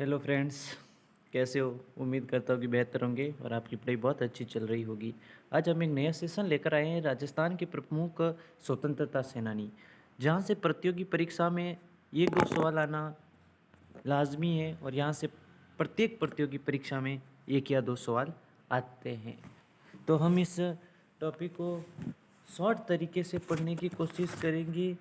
Hello friends, कैसे हो? उम्मीद करता हूँ कि बेहतर होंगे और आपकी पढ़ाई बहुत अच्छी चल रही होगी। आज हम एक नया सेशन लेकर आए हैं राजस्थान के प्रमुख स्वतंत्रता सेनानी, जहाँ से प्रतियोगी परीक्षा में एक दो सवाल आना लाजमी है और यहाँ से प्रत्येक प्रतियोगी परीक्षा में एक या दो सवाल आते हैं। तो हम इस टॉपिक को शॉर्ट तरीके से पढ़ने की कोशिश करेंगे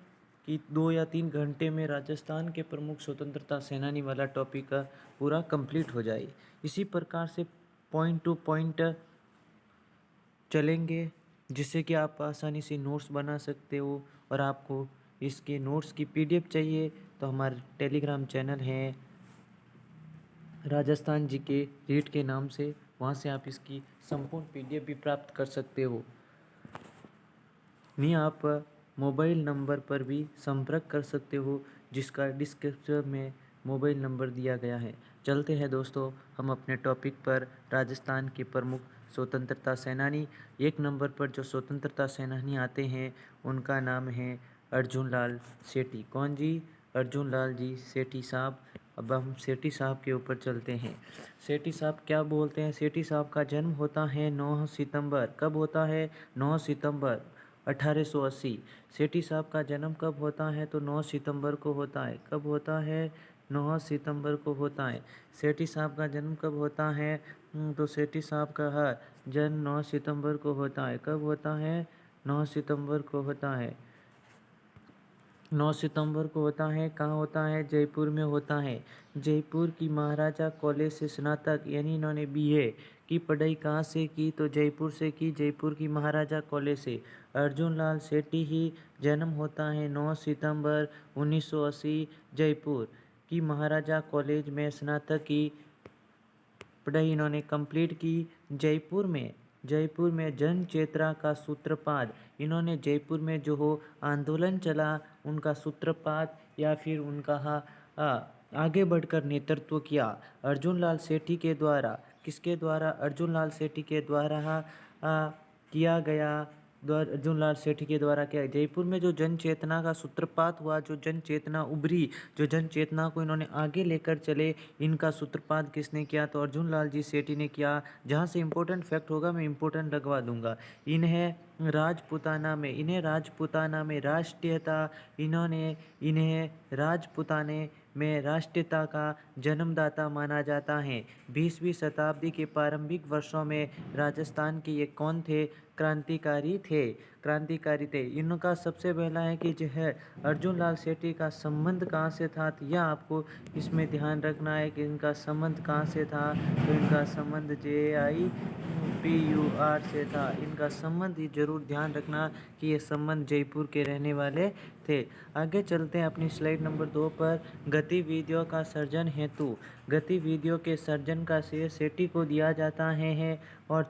कि 2 या 3 घंटे में राजस्थान के प्रमुख स्वतंत्रता सेनानी वाला टॉपिक का पूरा कंप्लीट हो जाए। इसी प्रकार से पॉइंट टू पॉइंट चलेंगे, जिससे कि आप आसानी से नोट्स बना सकते हो। और आपको इसके नोट्स की पीडीएफ चाहिए तो हमारे टेलीग्राम चैनल है राजस्थान जी के रीड के नाम से, वहाँ से आप इसकी संपूर्ण पीडीएफ भी प्राप्त कर सकते हो। नहीं, आप मोबाइल नंबर पर भी संपर्क कर सकते हो, जिसका डिस्क्रिप्शन में मोबाइल नंबर दिया गया है। चलते हैं दोस्तों हम अपने टॉपिक पर। राजस्थान के प्रमुख स्वतंत्रता सेनानी। एक नंबर पर जो स्वतंत्रता सेनानी आते हैं उनका नाम है अर्जुन लाल सेठी। कौन जी? अर्जुन लाल जी सेठी साहब। अब हम सेठी साहब के ऊपर चलते हैं। सेठी साहब क्या बोलते हैं? सेठी साहब का जन्म होता है 9 सितंबर। कब होता है? 9 सितंबर 1880। सेठी साहब का जन्म कब होता है? तो 9 सितंबर को होता है। कब होता है? 9 सितंबर को होता है। सेठी साहब का जन्म कब होता है? तो सेठी साहब का जन्म 9 सितंबर को होता है। कब होता है? 9 सितंबर को होता है। 9 सितंबर को होता है। कहाँ होता है? जयपुर में होता है। जयपुर की महाराजा कॉलेज से स्नातक यानी इन्होंने बीए की पढ़ाई कहाँ से की? तो जयपुर से की। जयपुर की महाराजा कॉलेज से। अर्जुन लाल सेठी ही जन्म होता है 9 सितंबर 1980। जयपुर की महाराजा कॉलेज में स्नातक की पढ़ाई इन्होंने कंप्लीट की। जयपुर में जन चेतना का सूत्रपात, इन्होंने जयपुर में जो हो आंदोलन चला उनका सूत्रपात या फिर उनका आगे बढ़कर नेतृत्व किया अर्जुन लाल सेठी के द्वारा। किसके द्वारा? अर्जुन लाल सेठी के द्वारा किया गया। अर्जुन लाल सेठी के द्वारा किया। जयपुर में जो जन चेतना का सूत्रपात हुआ, जो जन चेतना उभरी, जो जन चेतना को इन्होंने आगे लेकर चले, इनका सूत्रपात किसने किया? तो अर्जुन लाल जी सेठी ने किया। जहाँ से इम्पोर्टेंट फैक्ट होगा मैं इम्पोर्टेंट लगवा दूंगा। इन्हें राजपूताना में राष्ट्रीयता इन्हें राजपूताने में राष्ट्रीयता का जन्मदाता माना जाता है। 20वीं शताब्दी के प्रारंभिक वर्षों में राजस्थान के ये कौन थे? क्रांतिकारी थे। इनका सबसे पहला है कि जो है अर्जुन लाल सेठी का संबंध कहाँ से था, तो यह आपको इसमें ध्यान रखना है कि इनका संबंध कहाँ से था। तो इनका संबंध JIPUR से था। इनका संबंध ही जरूर ध्यान रखना कि ये संबंध जयपुर के रहने वाले थे। आगे चलते हैं अपनी स्लाइड नंबर 2 पर। गतिविधियों का सर्जन हेतु। गतिविधियों के सर्जन का श्रेय सेठी को दिया जाता है। और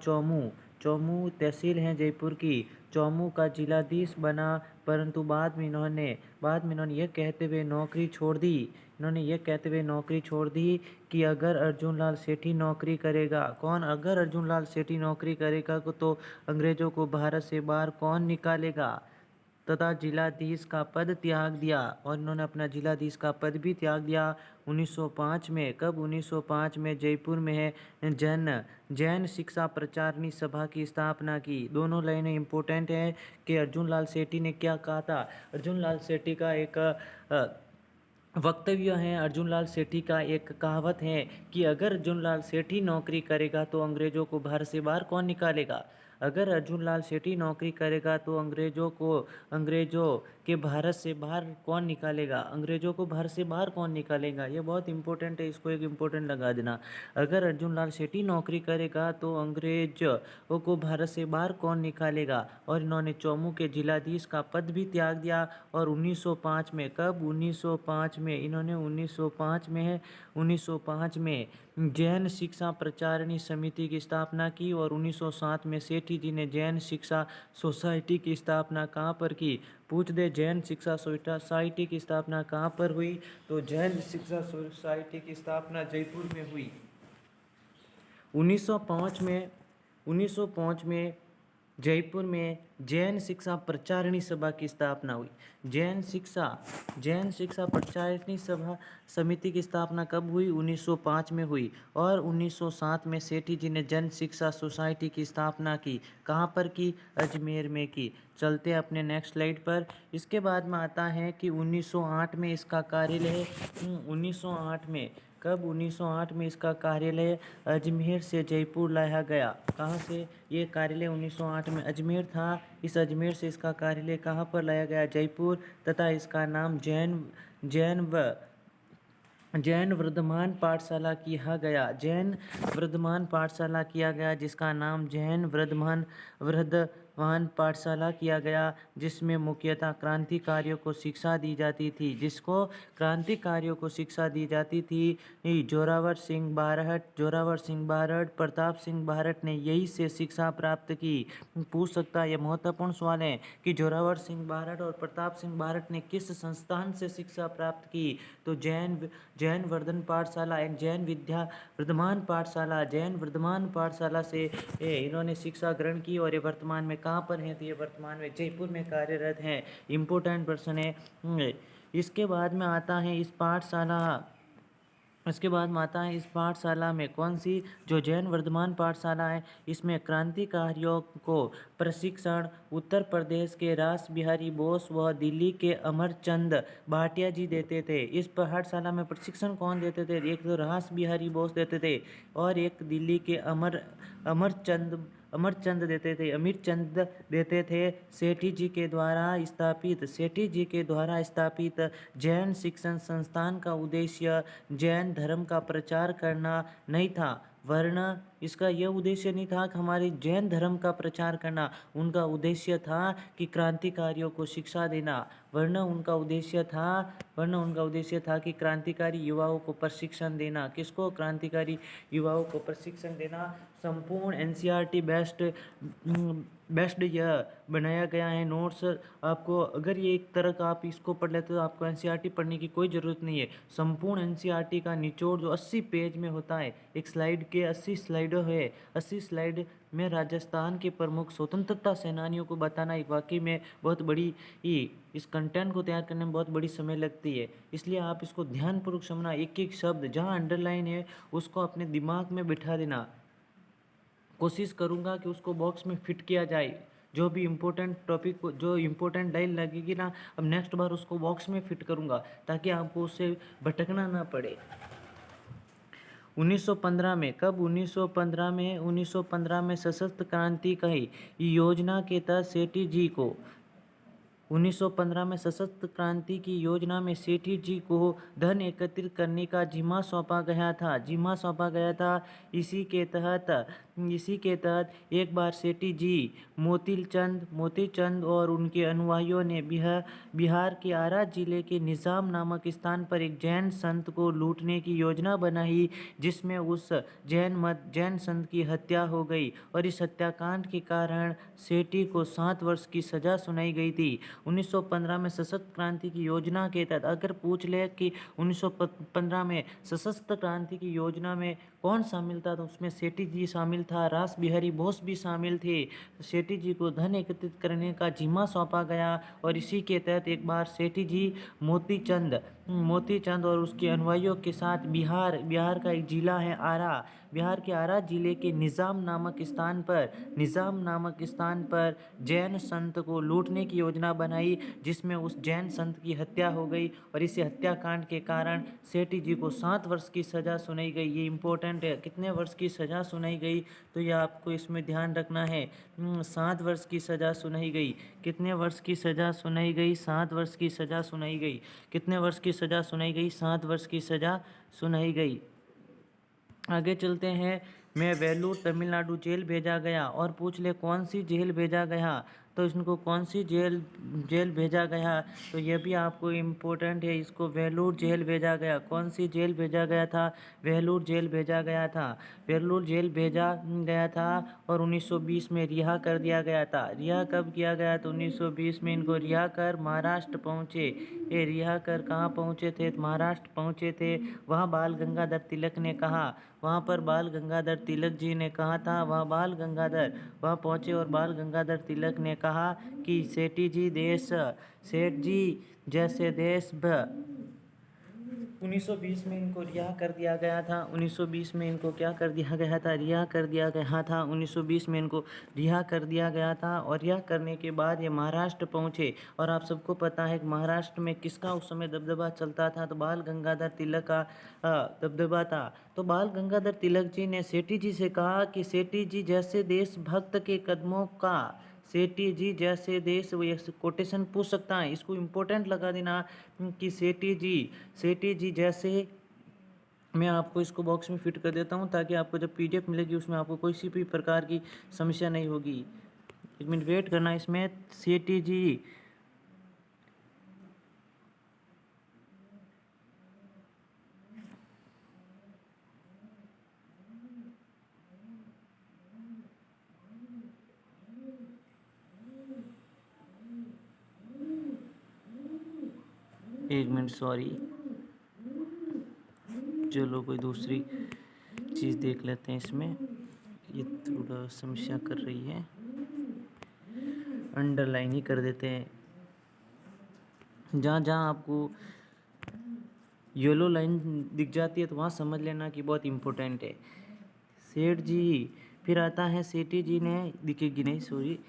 चौमू तहसील है जयपुर की। चौमू का जिलाधीश बना, परंतु बाद में इन्होंने यह कहते हुए नौकरी छोड़ दी। कि अगर अर्जुन लाल सेठी नौकरी करेगा। कौन? अगर अर्जुन लाल सेठी नौकरी करेगा तो अंग्रेजों को भारत से बाहर कौन निकालेगा? तथा जिलाधीश का पद त्याग दिया। और इन्होंने अपना जिलाधीश का पद भी त्याग दिया 1905 में। कब? 1905 में जयपुर में है जैन शिक्षा प्रचारणी सभा की स्थापना की। दोनों लाइनें इंपॉर्टेंट है कि अर्जुन लाल सेठी ने क्या कहा था। अर्जुन लाल सेठी का एक वक्तव्य है, अर्जुन लाल सेठी का एक कहावत है कि अगर अर्जुन लाल सेठी नौकरी करेगा तो अंग्रेजों को भारत से बाहर कौन निकालेगा। अगर अर्जुन लाल सेठी नौकरी करेगा तो अंग्रेजों के भारत से बाहर कौन निकालेगा। अंग्रेजों को भारत से बाहर कौन निकालेगा, ये बहुत इंपॉर्टेंट है, इसको एक इम्पोर्टेंट लगा देना। अगर अर्जुन लाल सेठी नौकरी करेगा तो अंग्रेजों को भारत से बाहर कौन निकालेगा। और इन्होंने चौमू के जिलाधीश का पद भी त्याग दिया। और 1905 में, कब? 1905 में, इन्होंने 1905 में जैन शिक्षा प्रचारणी समिति की स्थापना की। और 1907 में सेठी जी ने जैन शिक्षा सोसाइटी की स्थापना कहाँ पर की? पूछ दे, जैन शिक्षा सोसाइटी की स्थापना कहाँ पर हुई? तो जैन शिक्षा सोसाइटी की स्थापना जयपुर में हुई। 1905 में जयपुर में जैन शिक्षा प्रचारिणी सभा की स्थापना हुई। जैन शिक्षा प्रचारिणी सभा समिति की स्थापना कब हुई? 1905 में हुई। और 1907 में सेठी जी ने जन शिक्षा सोसाइटी की स्थापना की। कहाँ पर की? अजमेर में की। चलते हैं अपने नेक्स्ट स्लाइड पर। इसके बाद में आता है कि 1908 में इसका कार्यालय 1908 में कब? 1908 में इसका कार्यालय अजमेर से जयपुर लाया गया। कहाँ से? ये कार्यालय 1908 में अजमेर था। इस अजमेर से इसका कार्यालय कहाँ पर लाया गया? जयपुर। तथा इसका नाम जैन वर्धमान पाठशाला किया गया। जैन वर्धमान पाठशाला किया गया, जिसका नाम जैन वर्धमान पाठशाला किया गया, जिसमें मुख्यतः क्रांतिकारियों को शिक्षा दी जाती थी। जिसको क्रांतिकारियों को शिक्षा दी जाती थी? जोरावर सिंह बारहट, प्रताप सिंह बारहट ने यही से शिक्षा प्राप्त की। पूछ सकता है, यह महत्वपूर्ण सवाल है कि जोरावर सिंह बारहट और प्रताप सिंह बारहट ने किस संस्थान से शिक्षा प्राप्त की? तो जैन वर्धन पाठशाला एंड जैन विद्या जैन वर्धमान पाठशाला से इन्होंने शिक्षा ग्रहण की। और ये वर्तमान में कहाँ पर हैं? तो ये वर्तमान में जयपुर में कार्यरत हैं। इम्पोर्टेंट पर्सन है। इसके बाद में आता है इस पाठशाला में कौन सी? जो जैन वर्धमान पाठशाला है, इसमें क्रांतिकारियों को प्रशिक्षण उत्तर प्रदेश के रास बिहारी बोस व दिल्ली के अमरचंद भाटिया जी देते थे। इस पाठशाला में प्रशिक्षण कौन देते थे? एक तो रास बिहारी बोस देते थे और एक दिल्ली के अमरचंद देते थे। सेठी जी के द्वारा स्थापित जैन शिक्षण संस्थान का उद्देश्य जैन धर्म का प्रचार करना नहीं था, वरना इसका यह उद्देश्य नहीं था कि हमारे जैन धर्म का प्रचार करना। उनका उद्देश्य था कि क्रांतिकारियों को शिक्षा देना, वरना उनका उद्देश्य था कि क्रांतिकारी युवाओं को प्रशिक्षण देना। किसको? क्रांतिकारी युवाओं को प्रशिक्षण देना। संपूर्ण एनसीईआरटी बेस्ड यह बनाया गया है। नोट्स आपको, अगर ये एक तरह का आप इसको पढ़ लेते हो तो आपको एनसीईआरटी पढ़ने की कोई ज़रूरत नहीं है। संपूर्ण एनसीईआरटी का निचोड़ जो 80 पेज में होता है, एक स्लाइड के 80 स्लाइडों है, 80 स्लाइड में राजस्थान के प्रमुख स्वतंत्रता सेनानियों को बताना एक वाकई में बहुत बड़ी इस कंटेंट को तैयार करने में बहुत बड़ी समय लगती है। इसलिए आप इसको ध्यानपूर्वक समझना। एक एक शब्द जहाँ अंडरलाइन है उसको अपने दिमाग में बिठा देना। कोशिश करूँगा कि उसको बॉक्स में फिट किया जाए। जो भी इम्पोर्टेंट टॉपिक को, जो इम्पोर्टेंट लाइन लगेगी ना, अब नेक्स्ट बार उसको बॉक्स में फिट करूँगा ताकि आपको उससे भटकना ना पड़े। 1915 में कब? 1915 में सशस्त्र क्रांति की योजना के तहत सेठी जी को 1915 में सशस्त्र क्रांति की योजना में सेठी जी को धन एकत्रित करने का जिम्मा सौंपा गया था। इसी के तहत एक बार सेठी जी मोतीचंद और उनके अनुयायियों ने बिहार के आरा जिले के निजाम नामक स्थान पर एक जैन संत को लूटने की योजना बनाई, जिसमें उस जैन संत की हत्या हो गई और इस हत्याकांड के कारण सेठी को 7 वर्ष की सजा सुनाई गई थी। 1915 में सशस्त्र क्रांति की योजना के तहत अगर पूछ ले कि 1915 में सशस्त्र क्रांति की योजना में कौन शामिल था, तो उसमें सेठी जी शामिल था, रास बिहारी बोस भी शामिल थे। सेठी जी को धन एकत्रित करने का जिम्मा सौंपा गया और इसी के तहत एक बार सेठी जी मोतीचंद और उसके अनुयायियों के साथ बिहार का एक जिला है आरा, बिहार के आरा जिले के निजाम नामक स्थान पर जैन संत को लूटने की योजना बनाई, जिसमें उस जैन संत की हत्या हो गई और इसी हत्याकांड के कारण सेठी जी को 7 वर्ष की सज़ा सुनाई गई। ये इम्पोर्टेंट है, कितने वर्ष की सज़ा सुनाई गई, तो ये आपको इसमें ध्यान रखना है। 7 वर्ष की सज़ा सुनाई गई। कितने वर्ष की सज़ा सुनाई गई? 7 वर्ष की सज़ा सुनाई गई। कितने वर्ष की सज़ा सुनाई गई? 7 वर्ष की सज़ा सुनाई गई। आगे चलते हैं। मैं वेलूर तमिलनाडु जेल भेजा गया और पूछ ले कौन सी जेल भेजा गया, तो इनको कौन सी जेल भेजा गया, तो ये भी आपको इम्पोर्टेंट है। इसको वेलूर जेल भेजा गया। कौन सी जेल भेजा गया था? वेलूर जेल भेजा गया था। वेलूर जेल भेजा गया था और 1920 में रिहा कर दिया गया था। रिहा कब किया गया? तो 1920 में इनको रिहा कर महाराष्ट्र पहुँचे। ये रिहा कर कहाँ पहुँचे थे? महाराष्ट्र पहुँचे थे। वहाँ बाल गंगाधर तिलक ने कहा, वहाँ पर बाल गंगाधर तिलक जी ने कहा था, वहाँ पहुँचे और बाल गंगाधर तिलक ने कहा कि सेठ जी जैसे देश 1920 में इनको रिहा कर दिया गया था। 1920 में इनको क्या कर दिया गया था? रिहा कर दिया गया था। 1920 में इनको रिहा कर दिया गया था और रिहा करने के बाद ये महाराष्ट्र पहुँचे। और आप सबको पता है कि महाराष्ट्र में किसका उस समय दबदबा चलता था? तो बाल गंगाधर तिलक का दबदबा था। तो बाल गंगाधर तिलक जी ने सेठी जी से कहा कि सेठी जी जैसे देशभक्त के कदमों का, सेठी जी जैसे देश, वो कोटेशन पूछ सकता है, इसको इम्पोर्टेंट लगा देना कि सेठी जी जैसे, मैं आपको इसको बॉक्स में फिट कर देता हूँ ताकि आपको जब पीडीएफ मिलेगी उसमें आपको कोई सी भी प्रकार की समस्या नहीं होगी। 1 मिनट वेट करना। इसमें सेठी जी एक मिनट, सॉरी, चलो कोई दूसरी चीज़ देख लेते हैं। इसमें ये थोड़ा समस्या कर रही है, अंडरलाइन ही कर देते हैं। जहाँ जहाँ आपको येलो लाइन दिख जाती है तो वहाँ समझ लेना कि बहुत इम्पोर्टेंट है। सेठ जी, फिर आता है सेठी जी ने, दिखेगी नहीं, सॉरी,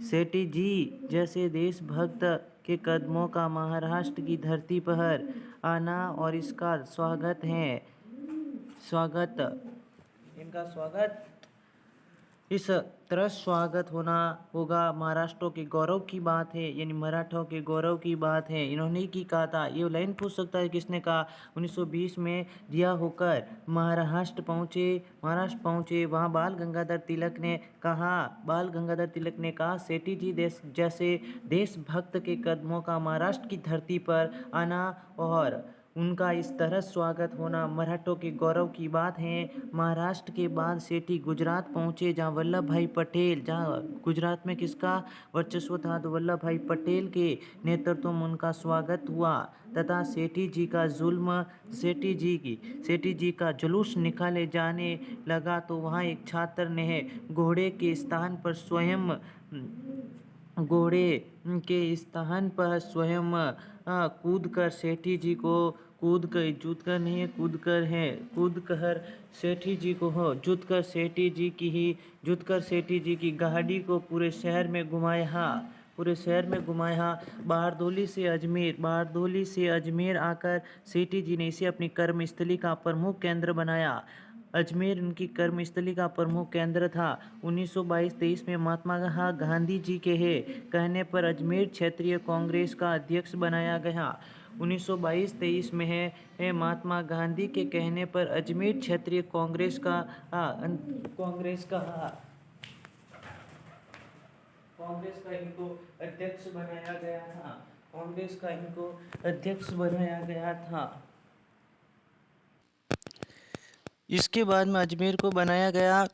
सेठी जी जैसे देशभक्त के कदमों का महाराष्ट्र की धरती पर आना और इसका स्वागत है, इनका स्वागत, इस तरह स्वागत होना होगा महाराष्ट्र के गौरव की बात है, यानी मराठों के गौरव की बात है। इन्होंने की कहा था, ये लाइन पूछ सकता है किसने कहा? 1920 में रिहा होकर महाराष्ट्र पहुँचे। वहाँ बाल गंगाधर तिलक ने कहा सेठी जी जैसे देशभक्त के कदमों का महाराष्ट्र की धरती पर आना और उनका इस तरह स्वागत होना मराठों के गौरव की बात है। महाराष्ट्र के बाद सेठी गुजरात पहुँचे, जहाँ गुजरात में किसका वर्चस्व था? तो वल्लभ भाई पटेल के नेतृत्व में उनका स्वागत हुआ तथा सेठी जी का जुलूस निकाले जाने लगा। तो वहाँ एक छात्र ने घोड़े के स्थान पर स्वयं कूद कर सेठी जी को जुत कर सेठी जी की गाड़ी को पूरे शहर में घुमाया। बारदोली से अजमेर आकर सेठी जी ने इसे अपनी कर्मस्थली का प्रमुख केंद्र बनाया। अजमेर उनकी कर्मस्थली का प्रमुख केंद्र था। 1922-23 में महात्मा गांधी जी के कहने पर अजमेर क्षेत्रीय कांग्रेस का अध्यक्ष बनाया गया। 1922-23 में महात्मा गांधी के कहने पर अजमेर क्षेत्रीय कांग्रेस का इनको अध्यक्ष बनाया गया था। इसके बाद में अजमेर को बनाया गया।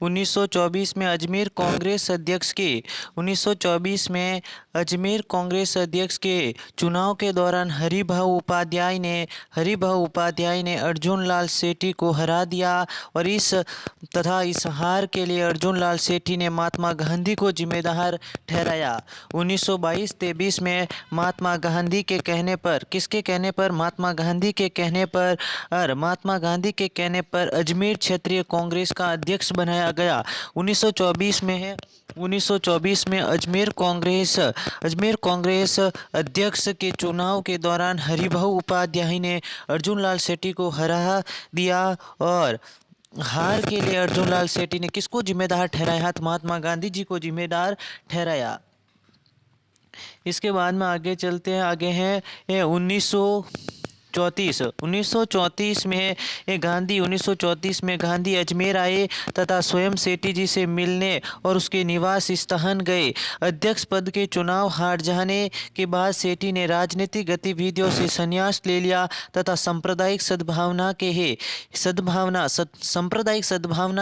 1924 में अजमेर कांग्रेस अध्यक्ष के चुनाव के दौरान हरिभाऊ उपाध्याय ने अर्जुन लाल सेठी को हरा दिया और इस हार के लिए अर्जुन लाल सेठी ने महात्मा गांधी को जिम्मेदार ठहराया। 1922-23 में महात्मा गांधी के कहने पर, किसके कहने पर? महात्मा गांधी के कहने पर अजमेर क्षेत्रीय कांग्रेस का अध्यक्ष बनाया गया। 1924 में अजमेर कांग्रेस अध्यक्ष के चुनाव के दौरान हरिभाऊ उपाध्याय ने अर्जुन लाल सेठी को हरा दिया और हार के लिए अर्जुन लाल सेठी ने किसको जिम्मेदार ठहराया? तो महात्मा गांधी जी को जिम्मेदार ठहराया। इसके बाद में आगे चलते हैं। आगे है 1934 में गांधी अजमेर आए तथा स्वयं सेठी जी से मिलने और उसके निवास स्थान गए। अध्यक्ष पद के चुनाव हार जाने के बाद सेठी ने राजनीतिक गतिविधियों से संन्यास ले लिया तथा सांप्रदायिक सद्भावना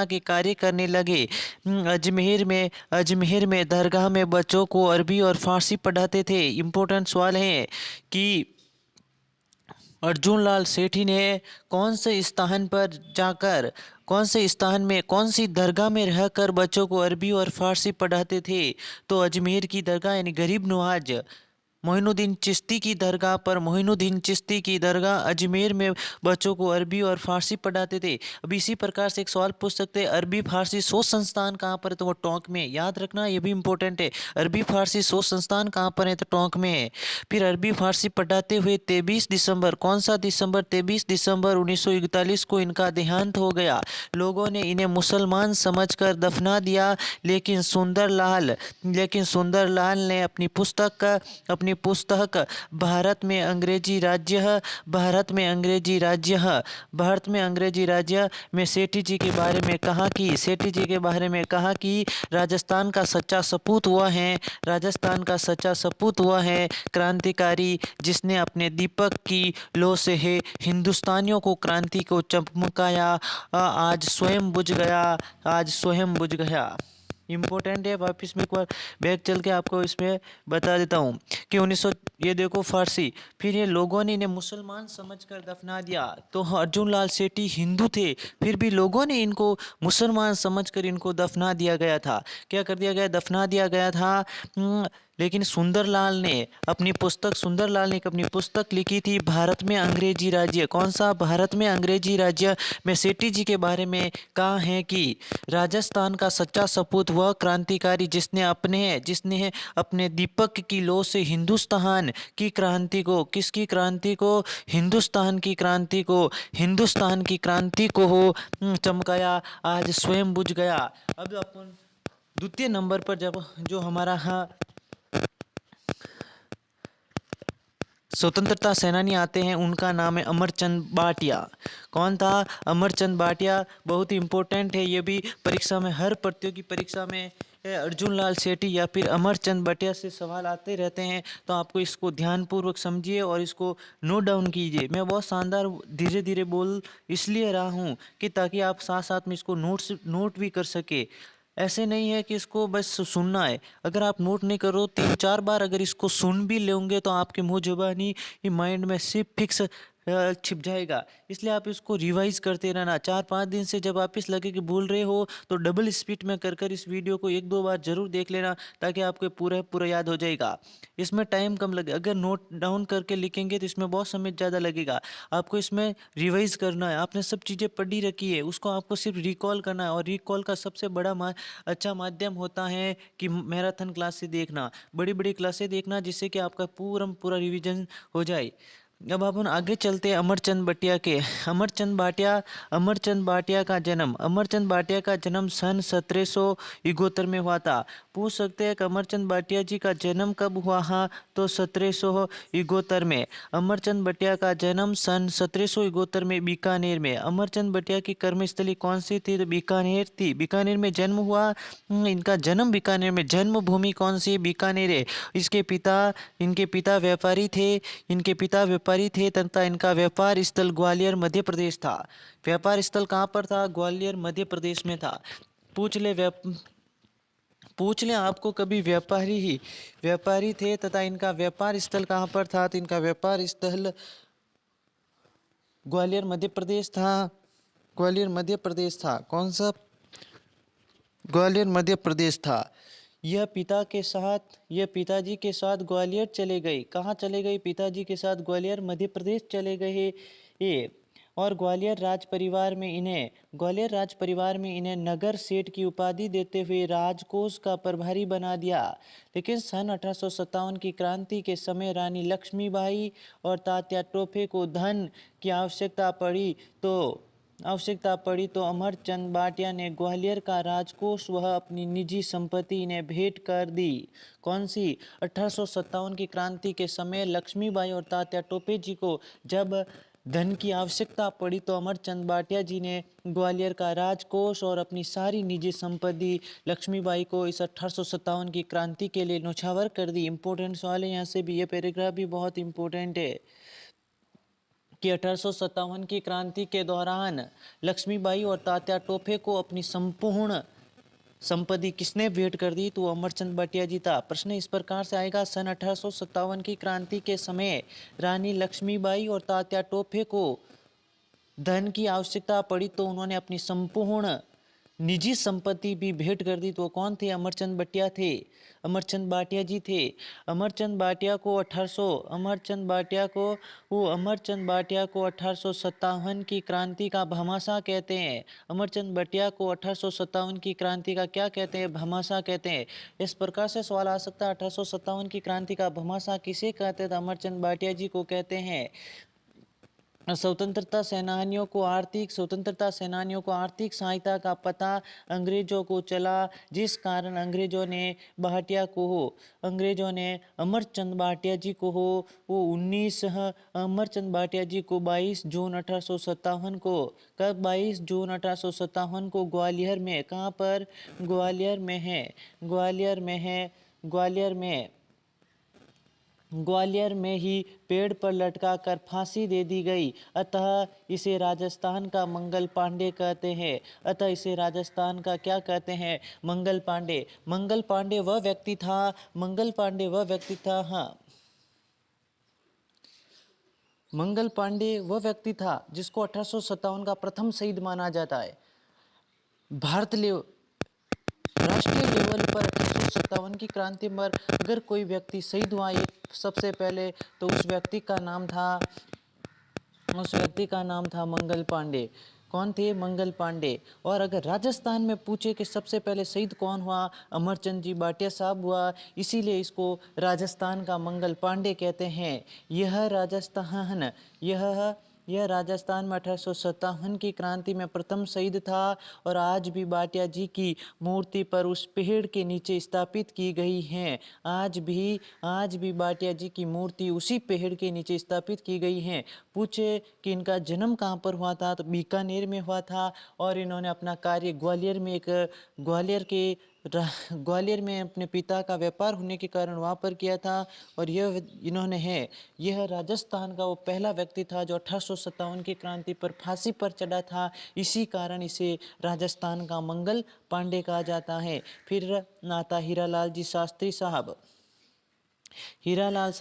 के कार्य करने लगे। अजमेर में दरगाह में बच्चों को अरबी और फारसी पढ़ाते थे। इम्पोर्टेंट सवाल है कि अर्जुन लाल सेठी ने कौन से स्थान पर जाकर, कौन से स्थान में, कौन सी दरगाह में रहकर बच्चों को अरबी और फारसी पढ़ाते थे? तो अजमेर की दरगाह यानी गरीब नवाज मोइनुद्दीन चिश्ती की दरगाह पर, मोइनुद्दीन चिश्ती की दरगाह अजमेर में बच्चों को अरबी और फारसी पढ़ाते थे। अब इसी प्रकार से एक सवाल पूछ सकते हैं, अरबी फारसी शोध संस्थान कहाँ पर है? तो वो टोंक में। याद रखना, ये भी इंपॉर्टेंट है। अरबी फारसी शोध संस्थान कहाँ पर है? तो टोंक में है। फिर अरबी फारसी पढ़ाते हुए 23 दिसंबर, कौन सा दिसंबर? 23 दिसंबर 1941 को इनका देहांत हो गया। लोगों ने इन्हें मुसलमान समझकर दफना दिया, लेकिन सुंदरलाल ने अपनी पुस्तक भारत में अंग्रेजी राज्य में सेठी जी के बारे में कहा कि राजस्थान का सच्चा सपूत हुआ है क्रांतिकारी, जिसने अपने दीपक की लौ से हिंदुस्तानियों को क्रांति को चमकाया, आज स्वयं बुझ गया। इम्पोर्टेंट है, वापस में एक बार बैक चल के आपको इसमें बता देता हूँ कि 1900, ये देखो फारसी, फिर ये लोगों ने इन्हें मुसलमान समझकर दफना दिया। तो अर्जुन लाल सेठी हिंदू थे, फिर भी लोगों ने इनको मुसलमान समझकर इनको दफना दिया गया था। क्या कर दिया गया? दफना दिया गया था। लेकिन सुंदरलाल ने एक अपनी पुस्तक लिखी थी, भारत में अंग्रेजी राज्य। कौन सा? भारत में अंग्रेजी राज्य में सेठी जी के बारे में कहा है कि राजस्थान का सच्चा सपूत वह क्रांतिकारी, जिसने अपने दीपक की लौ से हिंदुस्तान की क्रांति को, किसकी क्रांति को? हिंदुस्तान की क्रांति को चमकाया, आज स्वयं बुझ गया। अब अपन द्वितीय नंबर पर जब जो हमारा स्वतंत्रता सेनानी आते हैं, उनका नाम है अमरचंद भाटिया। कौन था? अमरचंद भाटिया। बहुत ही इंपॉर्टेंट है, ये भी परीक्षा में, हर प्रतियोगी परीक्षा में अर्जुन लाल सेठी या फिर अमरचंद भाटिया से सवाल आते रहते हैं। तो आपको इसको ध्यानपूर्वक समझिए और इसको नोट डाउन कीजिए। मैं बहुत शानदार धीरे धीरे बोल इसलिए रहा हूँ कि ताकि आप साथ साथ में इसको नोट भी कर सके। ऐसे नहीं है कि इसको बस सुनना है। अगर आप नोट नहीं करो, 3-4 बार अगर इसको सुन भी लेंगे तो आपके मुंह जुबानी माइंड में सिर्फ फिक्स छिप जाएगा। इसलिए आप इसको रिवाइज करते रहना। 4-5 दिन से जब आप इस लगे कि भूल रहे हो तो डबल स्पीड में कर कर इस वीडियो को 1-2 बार जरूर देख लेना, ताकि आपको पूरा याद हो जाएगा। इसमें टाइम कम लगे। अगर नोट डाउन करके लिखेंगे तो इसमें बहुत समय ज़्यादा लगेगा। आपको इसमें रिवाइज करना है। आपने सब चीज़ें पढ़ी रखी है, उसको आपको सिर्फ रिकॉल करना है। और रिकॉल का सबसे बड़ा अच्छा माध्यम होता है कि मैराथन क्लासेस देखना, बड़ी बड़ी क्लासेस देखना, जिससे कि आपका पूरा रिवीजन हो जाए। अब अपन आगे चलते हैं अमरचंद भाटिया के। अमरचंद भाटिया का जन्म सन 1771 में हुआ था। पूछ सकते हैं कि अमरचंद भाटिया जी का जन्म कब हुआ? हाँ, तो 1771 में। अमरचंद भाटिया का जन्म सन 1771 में बीकानेर में। अमरचंद भाटिया की कर्मस्थली कौन सी थी? तो बीकानेर थी। बीकानेर में जन्म हुआ। इनका जन्म बीकानेर में। जन्मभूमि कौन सी? बीकानेर है। इनके पिता व्यापारी थे तथा इनका व्यापार स्थल ग्वालियर मध्य प्रदेश था। व्यापार स्थल कहाँ पर था? ग्वालियर मध्य प्रदेश में था। पूछ ले आपको कभी, व्यापारी थे तथा इनका व्यापार स्थल कहाँ पर था? तो इनका व्यापार स्थल ग्वालियर मध्य प्रदेश था। कौन सा? ग्वालियर मध्य प्रदेश था। यह पिताजी के साथ ग्वालियर चले गए। कहाँ चले गए? पिताजी के साथ ग्वालियर मध्य प्रदेश चले गए ये। और ग्वालियर राज परिवार में इन्हें नगर सेठ की उपाधि देते हुए राजकोष का प्रभारी बना दिया। लेकिन सन 1857 की क्रांति के समय रानी लक्ष्मीबाई और तात्या टोपे को धन की आवश्यकता पड़ी तो अमरचंद भाटिया ने ग्वालियर का राजकोष वह अपनी निजी संपत्ति इन्हें भेंट कर दी। कौन सी? 1857 की क्रांति के समय लक्ष्मीबाई और तात्या टोपे जी को जब धन की आवश्यकता पड़ी तो अमरचंद भाटिया जी ने ग्वालियर का राजकोष और अपनी सारी निजी संपत्ति लक्ष्मीबाई को इस 1857 की क्रांति के लिए न्यौछावर कर दी। इंपॉर्टेंट सवाल है यहाँ से भी, ये पैराग्राफ भी बहुत इंपॉर्टेंट है कि 1857 की क्रांति के दौरान लक्ष्मीबाई और तात्या टोपे को अपनी संपूर्ण संपत्ति किसने भेंट कर दी? तो अमरचंद भाटिया जी था। प्रश्न इस प्रकार से आएगा, सन 1857 की क्रांति के समय रानी लक्ष्मीबाई और तात्या टोपे को धन की आवश्यकता पड़ी तो उन्होंने अपनी संपूर्ण निजी संपत्ति भी भेंट कर दी। तो कौन थे? अमरचंद भाटिया थे, अमरचंद भाटिया जी थे। अमरचंद भाटिया को 1857 की क्रांति का भामाशाह कहते हैं। अमरचंद भाटिया को 1857 की क्रांति का क्या कहते हैं? भामाशाह कहते हैं। इस प्रकार से सवाल आ सकता है, 1857 की क्रांति का भामाशाह किसे कहते थे? अमरचंद भाटिया जी को कहते हैं। स्वतंत्रता सेनानियों को आर्थिक सहायता का पता अंग्रेजों को चला, जिस कारण अंग्रेजों ने अमरचंद भाटिया जी को अमरचंद भाटिया जी को 22 जून 1857 को, कब 22 जून 1857 को ग्वालियर में, कहाँ पर? ग्वालियर में ही पेड़ पर लटका कर फांसी दे दी गई। अतः इसे राजस्थान का मंगल पांडे कहते हैं। क्या कहते हैं? मंगल पांडे। मंगल पांडे वह व्यक्ति था जिसको 1857 का प्रथम शहीद माना जाता है। राष्ट्रीय लेवल पर 1857 की क्रांति पर अगर कोई व्यक्ति शहीद हुआ सबसे पहले, तो उस व्यक्ति का नाम था मंगल पांडे। कौन थे? मंगल पांडे। और अगर राजस्थान में पूछे कि सबसे पहले शहीद कौन हुआ? अमरचंद जी भाटिया साहब हुआ, इसीलिए इसको राजस्थान का मंगल पांडे कहते हैं। यह राजस्थान में 1857 की क्रांति में प्रथम शहीद था और आज भी भाटिया जी की मूर्ति पर उस पेड़ के नीचे स्थापित की गई है। आज भी भाटिया जी की मूर्ति उसी पेड़ के नीचे स्थापित की गई है। पूछे कि इनका जन्म कहाँ पर हुआ था? तो बीकानेर में हुआ था और इन्होंने अपना कार्य ग्वालियर में अपने पिता का व्यापार होने के कारण वहाँ पर किया था। और यह राजस्थान का वो पहला व्यक्ति था जो 1857 की क्रांति पर फांसी पर चढ़ा था। इसी कारण इसे राजस्थान का मंगल पांडे कहा जाता है। फिर आता हीरालाल जी शास्त्री साहब। हीरालाल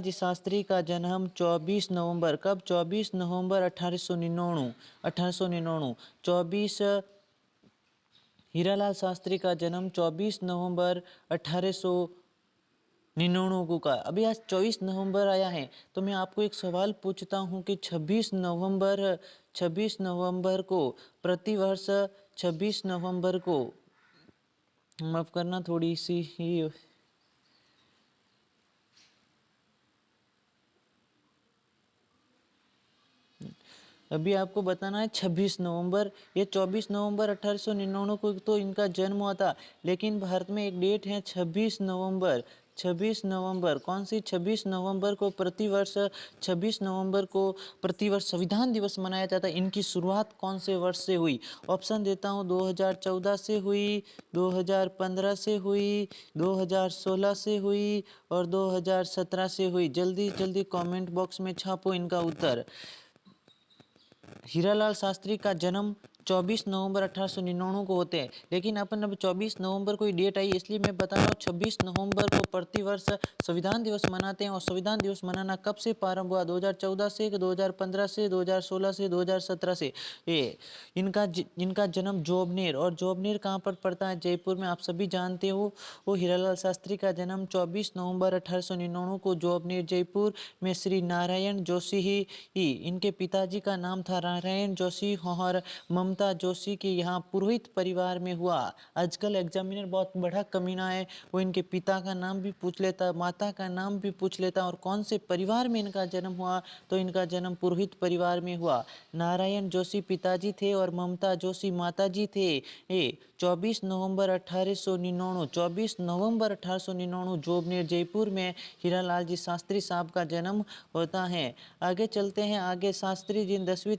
जी शास्त्री का जन्म 24 नवंबर, कब? 24 नवंबर 1899। हीरालाल शास्त्री का जन्म 24 नवंबर 1899 को का। अभी आज 24 नवंबर आया है तो मैं आपको एक सवाल पूछता हूँ कि 26 नवंबर को प्रतिवर्ष 26 नवंबर को, माफ करना थोड़ी सी ही, अभी आपको बताना है 26 नवंबर। ये 24 नवंबर 1899 को तो इनका जन्म हुआ था, लेकिन भारत में एक डेट है 26 नवंबर। कौन सी? 26 नवंबर को प्रतिवर्ष 26 नवंबर को प्रतिवर्ष संविधान दिवस मनाया जाता है। इनकी शुरुआत कौन से वर्ष से हुई? ऑप्शन देता हूँ, 2014 से हुई, 2015 से हुई, 2016 से हुई और 2017 से हुई। जल्दी जल्दी कमेंट बॉक्स में छापो इनका उत्तर। हीरालाल शास्त्री का जन्म 24 नवंबर 1899 को होते हैं, लेकिन अपन अब 24 नवंबर को ही डेट आई, इसलिए मैं बता रहा हूँ 26 नवंबर को प्रतिवर्ष संविधान दिवस मनाते हैं। और संविधान दिवस मनाना कब से प्रारंभ हुआ? 2014 से, 2015 से, 2016 से, 2017 से। इनका जन्म जोबनेर, और जोबनेर कहाँ पर पड़ता है? जयपुर में, आप सभी जानते हो। वो हीरालाल शास्त्री का जन्म 24 नवंबर 1899 को जोबनेर जयपुर में श्री नारायण जोशी ही इनके पिताजी का नाम था नारायण जोशी और ममता जोशी के यहाँ पुरोहित परिवार में हुआ। आजकल एग्जामिनर बहुत बड़ा कमीना है, वो इनके पिता का नाम भी पूछ लेता, माता का नाम भी पूछ लेता और कौन से परिवार में इनका जन्म हुआ, तो इनका जन्म पुरोहित परिवार में हुआ। नारायण जोशी पिताजी थे और ममता जोशी माताजी थे। 24 नवंबर 1899 जोबनेर जयपुर में हीरालाल जी शास्त्री साहब का जन्म होता है। आगे चलते हैं। आगे शास्त्री जी 10वीं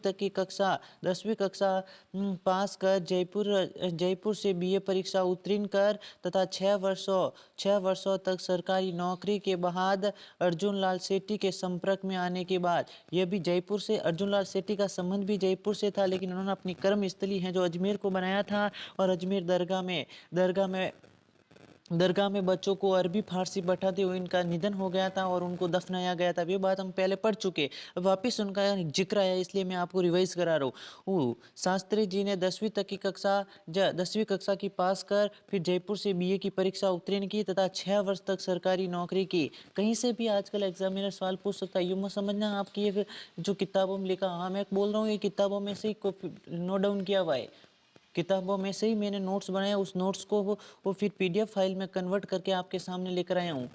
पास कर जयपुर से बीए परीक्षा उत्तीर्ण कर तथा 6 वर्षों तक सरकारी नौकरी के बाद अर्जुन लाल सेठी के संपर्क में आने के बाद, यह भी जयपुर से, अर्जुन लाल सेठी का संबंध भी जयपुर से था, लेकिन उन्होंने अपनी कर्मस्थली है जो अजमेर को बनाया था, और अजमेर दरगाह में बच्चों को अरबी फारसी पढ़ाते हुए इनका निधन हो गया था और उनको दफनाया गया था। ये बात हम पहले पढ़ चुके, अब वापस उनका जिक्र आया, इसलिए मैं आपको रिवाइज करा रहा हूँ। शास्त्री जी ने 10वीं कक्षा की पास कर फिर जयपुर से बीए की परीक्षा उत्तीर्ण की तथा 6 वर्ष तक सरकारी नौकरी की। कहीं से भी आजकल एग्जामिनर सवाल पूछ सकता है, ये मत समझना आपकी ये जो किताबों में लिखा, हाँ मैं बोल रहा हूँ ये किताबों में से ही नोट डाउन किया हुआ है, किताबों में से ही मैंने नोट्स बनाए, उस नोट्स को वो फिर पीडीएफ फाइल में कन्वर्ट करके आपके सामने लेकर आया हूँ,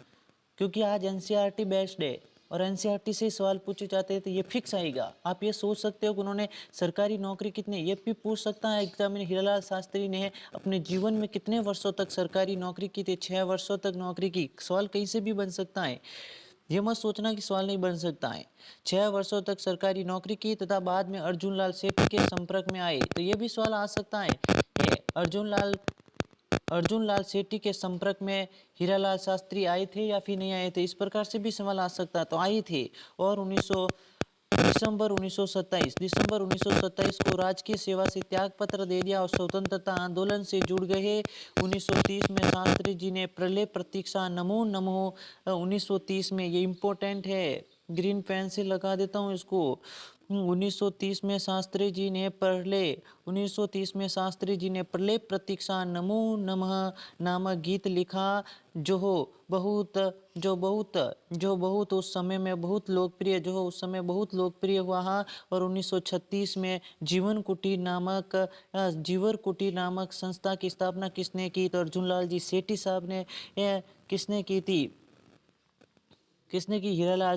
क्योंकि आज एनसीईआरटी बेस्ड है और एनसीईआरटी से सवाल पूछे जाते हैं तो ये फिक्स आएगा। आप ये सोच सकते हो कि उन्होंने सरकारी नौकरी कितनी, ये भी पूछ सकता है एग्जामिनर, हीरालाल शास्त्री ने अपने जीवन में कितने वर्षों तक सरकारी नौकरी की थी, 6 वर्षों तक नौकरी की। सवाल कहीं से भी बन सकता है, ये मत सोचना कि सवाल नहीं बन सकता है। 6 वर्षों तक सरकारी नौकरी की तथा बाद में अर्जुन लाल सेठी के संपर्क में आए, तो ये भी सवाल आ सकता है। अर्जुन लाल सेठी के संपर्क में हीरालाल शास्त्री आए थे या फिर नहीं आए थे, इस प्रकार से भी सवाल आ सकता, तो आए थे। और दिसंबर 1927 को राजकीय सेवा से त्याग पत्र दे दिया और स्वतंत्रता आंदोलन से जुड़ गए। 1930 में शास्त्री जी ने प्रलय प्रतीक्षा नमो नमो, 1930 में, ये इम्पोर्टेंट है, ग्रीन पेन से लगा देता हूँ इसको। 1930 में शास्त्री जी ने प्रलय प्रतीक्षा नमो नमः नामक गीत लिखा, जो उस समय में बहुत लोकप्रिय हुआ। और 1936 में जीवन कुटीर नामक संस्था की स्थापना किसने की, तो अर्जुन लाल जी सेठी साहब ने। किसने की, हीरालाल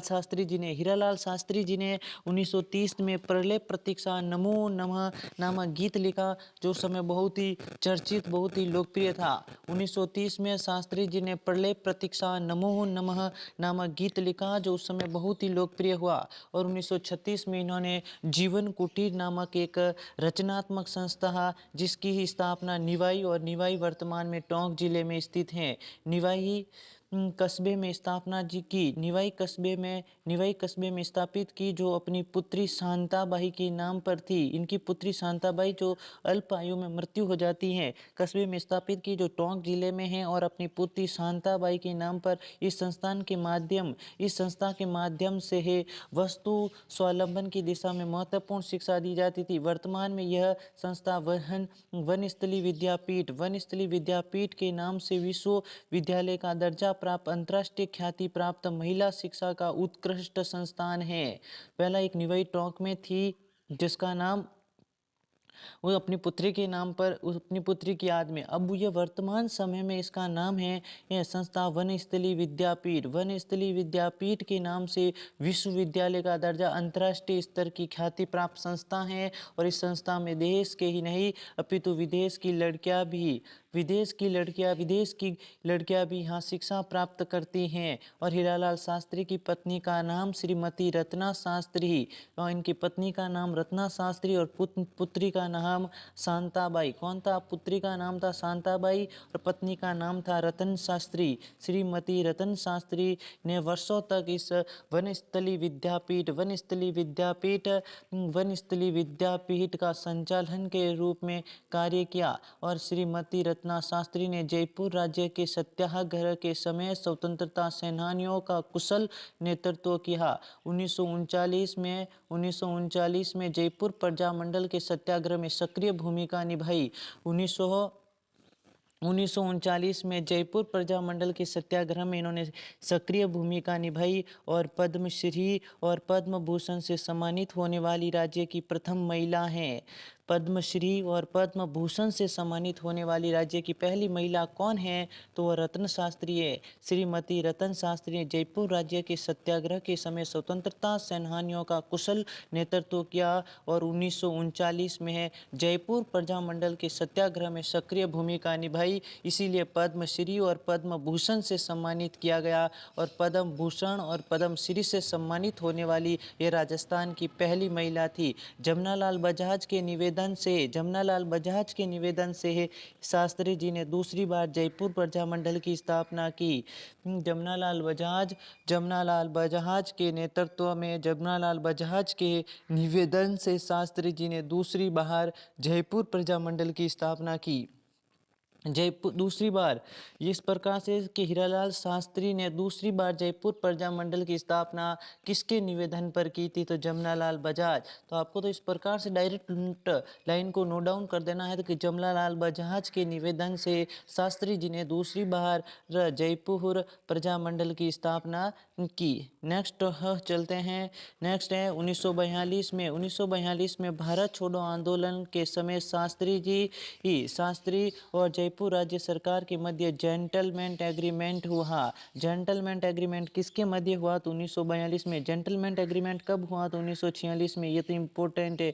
शास्त्री जी ने 1930 में प्रलय प्रतीक्षा नमो नमः नामक गीत लिखा, जो उस समय बहुत ही चर्चित, बहुत ही लोकप्रिय था। 1930 में शास्त्री जी ने प्रलय प्रतीक्षा नमो नमः नामक गीत लिखा, जो उस समय बहुत ही लोकप्रिय हुआ। और 1936 में इन्होंने जीवन कुटीर नामक एक रचनात्मक संस्था, जिसकी स्थापना निवाई, और निवाई वर्तमान में टोंक जिले में स्थित है, निवाई कस्बे में स्थापना जी की, निवाई कस्बे में स्थापित की, जो अपनी पुत्री शांताबाई के नाम पर थी। इनकी पुत्री शांताबाई जो अल्प आयु में मृत्यु हो जाती है, कस्बे में स्थापित की, जो टोंक जिले में है, और अपनी पुत्री शांताबाई के नाम पर इस संस्था के माध्यम से है वस्तु स्वावलंबन की दिशा में महत्वपूर्ण शिक्षा दी जाती थी। वर्तमान में यह संस्था वनस्थली विद्यापीठ के नाम से विश्वविद्यालय का दर्जा प्राप्त अंतर्राष्ट्रीय ख्याति प्राप्त महिला शिक्षा का उत्कृष्ट संस्थान है। पहला एक निवाई टोंक में थी, जिसका नाम वो अपनी पुत्री के नाम पर, अपनी पुत्री की याद में, अब ये वर्तमान समय में इसका नाम है, यह संस्था वनस्थली विद्यापीठ के नाम से विश्वविद्यालय का दर्जा अंतर्राष्ट्रीय स्तर की ख्याति प्राप्त संस्था है। और इस संस्था में देश के ही नहीं अपितु विदेश की लड़कियां भी यहाँ शिक्षा प्राप्त करती हैं। और हीरालाल शास्त्री की पत्नी का नाम श्रीमती रत्ना शास्त्री, और इनकी पत्नी का नाम रत्ना शास्त्री, और पुत्री का नाम शांताबाई। कौन था? पुत्री का नाम था शांताबाई और पत्नी का नाम था रतन शास्त्री। श्रीमती रतन शास्त्री ने वर्षों तक इस वनस्थली विद्यापीठ का संचालन के रूप में कार्य किया। और श्रीमती रत्ना शास्त्री ने जयपुर राज्य के सत्याग्रह के समय स्वतंत्रता सेनानियों का कुशल नेतृत्व किया। 1939 में जयपुर प्रजामंडल के सत्याग्रह में सक्रिय भूमिका निभाई। 1939 में जयपुर प्रजामंडल के सत्याग्रह में इन्होंने सक्रिय भूमिका निभाई और पद्मश्री और पद्म भूषण से सम्मानित होने वाली राज्य की प्रथम महिला हैं। पद्मश्री और पद्म भूषण से सम्मानित होने वाली राज्य की पहली महिला कौन है? तो वह रतन शास्त्री है। श्रीमती रतन शास्त्री ने जयपुर राज्य के सत्याग्रह के समय स्वतंत्रता सेनानियों का कुशल नेतृत्व किया और 1939 में जयपुर प्रजामंडल के सत्याग्रह में सक्रिय भूमिका निभाई, इसीलिए पद्मश्री और पद्म भूषण से सम्मानित किया गया। और पद्म भूषण और पद्मश्री से सम्मानित होने वाली ये राजस्थान की पहली महिला थी। जमनालाल बजाज के निवेदन के निवेदन से शास्त्री जी ने दूसरी बार जयपुर प्रजामंडल की स्थापना की। जमनालाल बजाज के नेतृत्व में जमनालाल बजाज के निवेदन से शास्त्री जी ने दूसरी बार जयपुर प्रजामंडल की स्थापना की। जयपुर दूसरी बार इस प्रकार से कि हीरालाल शास्त्री ने दूसरी बार जयपुर प्रजामंडल की स्थापना किसके निवेदन पर की थी? तो जमनालाल बजाज। तो आपको तो इस प्रकार से डायरेक्ट लाइन को नोट डाउन कर देना है कि जमनालाल बजाज के निवेदन से शास्त्री जी ने दूसरी बार जयपुर प्रजामंडल की स्थापना की। नेक्स्ट चलते हैं। नेक्स्ट है 1942 में। 1942 में भारत छोड़ो आंदोलन के समय शास्त्री और जयपुर राज्य सरकार के मध्य जेंटलमैन एग्रीमेंट हुआ। जेंटलमैन एग्रीमेंट किसके मध्य हुआ? तो 1942 में। जेंटलमैन एग्रीमेंट कब हुआ? तो 1946 में। ये तो इम्पोर्टेंट है,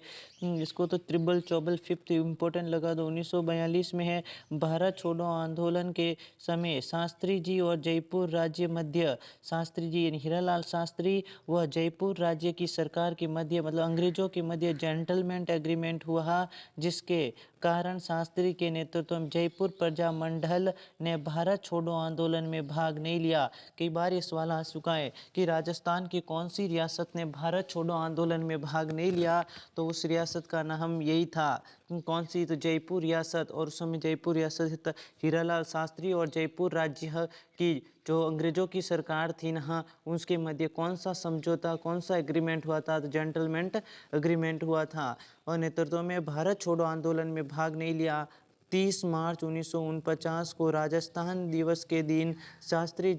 इसको तो ट्रिपल चौबल फिफ्थ इम्पोर्टेंट लगा दो। 1942 में है। भारत छोड़ो आंदोलन के समय शास्त्री जी और जयपुर राज्य मध्य, शास्त्री जी यानी हीरालाल शास्त्री व जयपुर राज्य की सरकार के मध्य मतलब अंग्रेजों के मध्य जेंटलमैन एग्रीमेंट हुआ, जिसके कारण शास्त्री के नेतृत्व में जयपुर प्रजामंडल ने भारत छोड़ो आंदोलन में भाग नहीं लिया। कई बार ये सवाल आ चुका है कि राजस्थान की कौन सी रियासत ने भारत छोड़ो आंदोलन में भाग नहीं लिया? तो उस रियासत का नाम यही था। कौन सी? तो जयपुर रियासत। और उस समय जयपुर रियासत हीरालाल शास्त्री और जयपुर राज्य की जो अंग्रेजों की सरकार थी ना, उसके मध्य कौन सा समझौता, कौन सा एग्रीमेंट हुआ था? तो जेंटलमैन एग्रीमेंट हुआ था। और नेतृत्व में भारत छोड़ो आंदोलन में भाग नहीं लिया। 30 मार्च 1949 को राजस्थान दिवस के दिन शास्त्री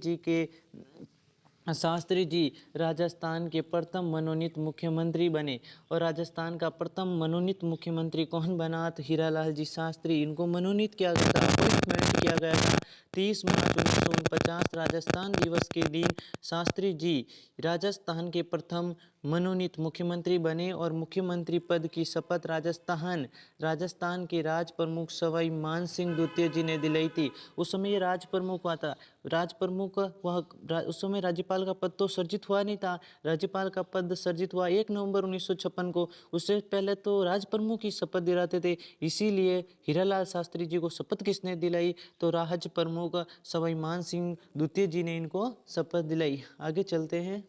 जी राजस्थान के प्रथम मनोनीत मुख्यमंत्री बने। और राजस्थान का प्रथम मनोनीत मुख्यमंत्री कौन बना? तो हीरालाल जी शास्त्री। इनको मनोनीत किया गया था, अपॉइंटमेंट किया गया था। 30 मार्च 1949 राजस्थान दिवस के दिन शास्त्री जी राजस्थान के प्रथम मनोनीत मुख्यमंत्री बने और मुख्यमंत्री पद की शपथ राजस्थान के राज प्रमुख सवाई मान सिंह द्वितीय जी ने दिलाई थी। उस समय ये राज प्रमुख हुआ था। राज प्रमुख उस समय राज्यपाल का पद तो सर्जित हुआ नहीं था। राज्यपाल का पद सर्जित हुआ 1 नवंबर 1956 को। उससे पहले तो राज प्रमुख की शपथ दिलाते थे। इसीलिए हीरालाल शास्त्री जी को शपथ किसने दिलाई? तो राज प्रमुख सवाई मान सिंह द्वितीय जी ने इनको शपथ दिलाई। आगे चलते हैं।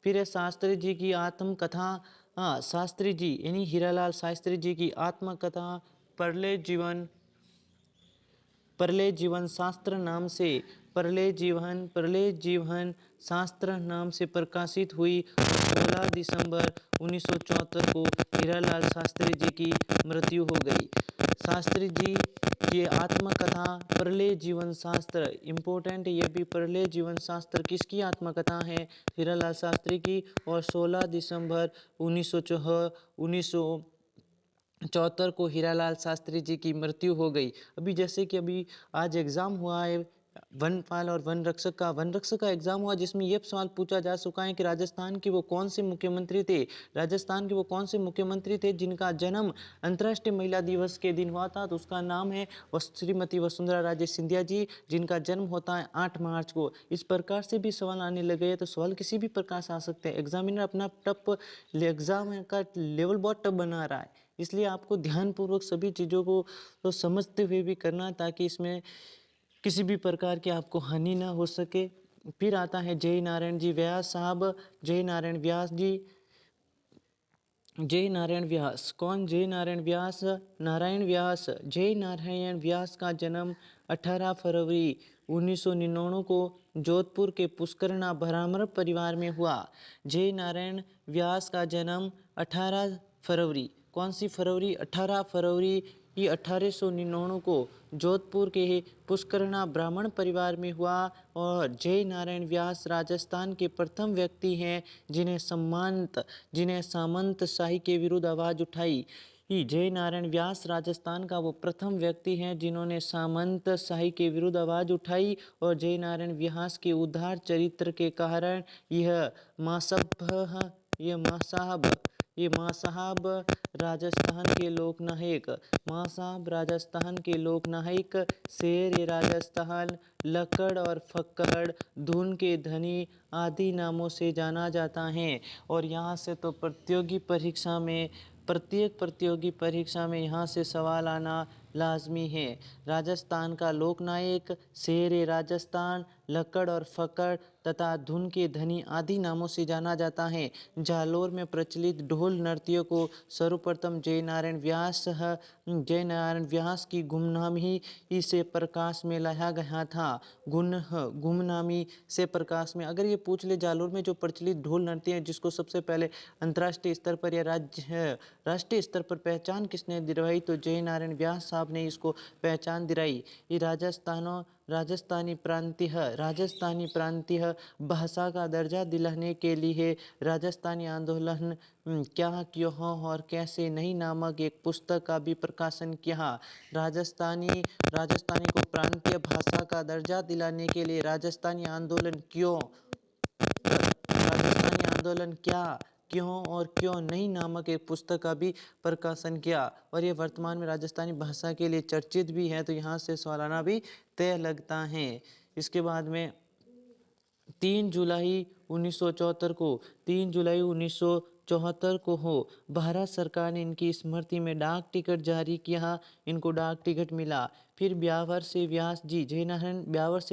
फिर है शास्त्री जी की आत्मकथा। शास्त्री जी यानी हीरालाल शास्त्री जी की आत्मकथा परले जीवन शास्त्र नाम से प्रकाशित हुई। 16 दिसंबर 1974 को हीरालाल शास्त्री जी की मृत्यु हो गई। शास्त्री जी की आत्मकथा परले जीवन शास्त्र इम्पोर्टेंट, ये भी परले जीवन शास्त्र किसकी आत्मकथा है? हीरालाल शास्त्री की। और 16 दिसंबर 1974 को हीरालाल शास्त्री जी की मृत्यु हो गई। अभी जैसे कि अभी आज एग्जाम हुआ है वनपाल और वन रक्षक का एग्जाम हुआ, जिसमें यह सवाल पूछा जा चुका है कि राजस्थान के वो कौन से मुख्यमंत्री थे जिनका जन्म अंतर्राष्ट्रीय महिला दिवस के दिन हुआ था? तो उसका नाम है श्रीमती वसुंधरा राजे सिंधिया जी, जिनका जन्म होता है 8 मार्च को। इस प्रकार से भी सवाल आने लगे हैं, तो सवाल किसी भी प्रकार से आ सकते हैं। एग्जामिनर अपना एग्जाम का लेवल बहुत टफ बना रहा है, इसलिए आपको ध्यानपूर्वक सभी चीज़ों को तो समझते हुए भी करना, ताकि इसमें किसी भी प्रकार की आपको हानि ना हो सके। फिर आता है जय नारायण जी व्यास साहब। जय नारायण व्यास जी। जय नारायण व्यास कौन? जय नारायण व्यास जय नारायण व्यास का जन्म 18 फरवरी 1999 को जोधपुर के पुष्करणा ब्राह्मण परिवार में हुआ। जय नारायण व्यास का जन्म 18 फरवरी, कौन सी फरवरी? 18 फरवरी 1899 को जोधपुर के पुष्करणा ब्राह्मण परिवार में हुआ। और जय नारायण व्यास राजस्थान के प्रथम व्यक्ति हैं जिन्हें सामंत शाही के विरुद्ध आवाज़ उठाई। जय नारायण व्यास राजस्थान का वो प्रथम व्यक्ति हैं जिन्होंने सामंत शाही के विरुद्ध आवाज़ उठाई। और जय नारायण व्यास के उदार चरित्र के कारण यह माँ साहब राजस्थान के लोक नायक शेर ए राजस्थान, लक्कड़ और फक्कड़, धुन के धनी आदि नामों से जाना जाता है। और यहाँ से तो प्रतियोगी परीक्षा में प्रत्येक प्रतियोगी परीक्षा में यहाँ से सवाल आना लाजमी है। राजस्थान का लोकनायक, शेर राजस्थान, लक्कड़ और फक्कड़ तथा धुन के धनी आदि नामों से जाना जाता है। जालोर में प्रचलित ढोल नृत्य को सर्वप्रथम जयनारायण व्यास की गुमनामी से प्रकाश में लाया गया था। गुमनामी से प्रकाश में अगर ये पूछ ले, जालोर में जो प्रचलित ढोल नृत्य है जिसको सबसे पहले अंतर्राष्ट्रीय स्तर पर या राष्ट्रीय स्तर पर पहचान किसने दिलवाई, तो जयनारायण व्यास साहब ने इसको पहचान दिलाई। ये राजस्थानी प्रांतीय भाषा का दर्जा दिलाने के लिए राजस्थानी आंदोलन क्या, क्यों और कैसे नई नामक एक पुस्तक का भी प्रकाशन किया। राजस्थानी को प्रांतीय भाषा का दर्जा दिलाने के लिए राजस्थानी आंदोलन क्या, क्यों और क्यों नई नामक एक पुस्तक का भी प्रकाशन किया। और ये वर्तमान में राजस्थानी भाषा के लिए चर्चित भी है, तो यहाँ से सवालाना भी तय लगता है। इसके बाद में 3 जुलाई 1974 को भारत सरकार ने इनकी स्मृति में डाक टिकट जारी किया। इनको डाक टिकट मिला। फिर ब्यावर से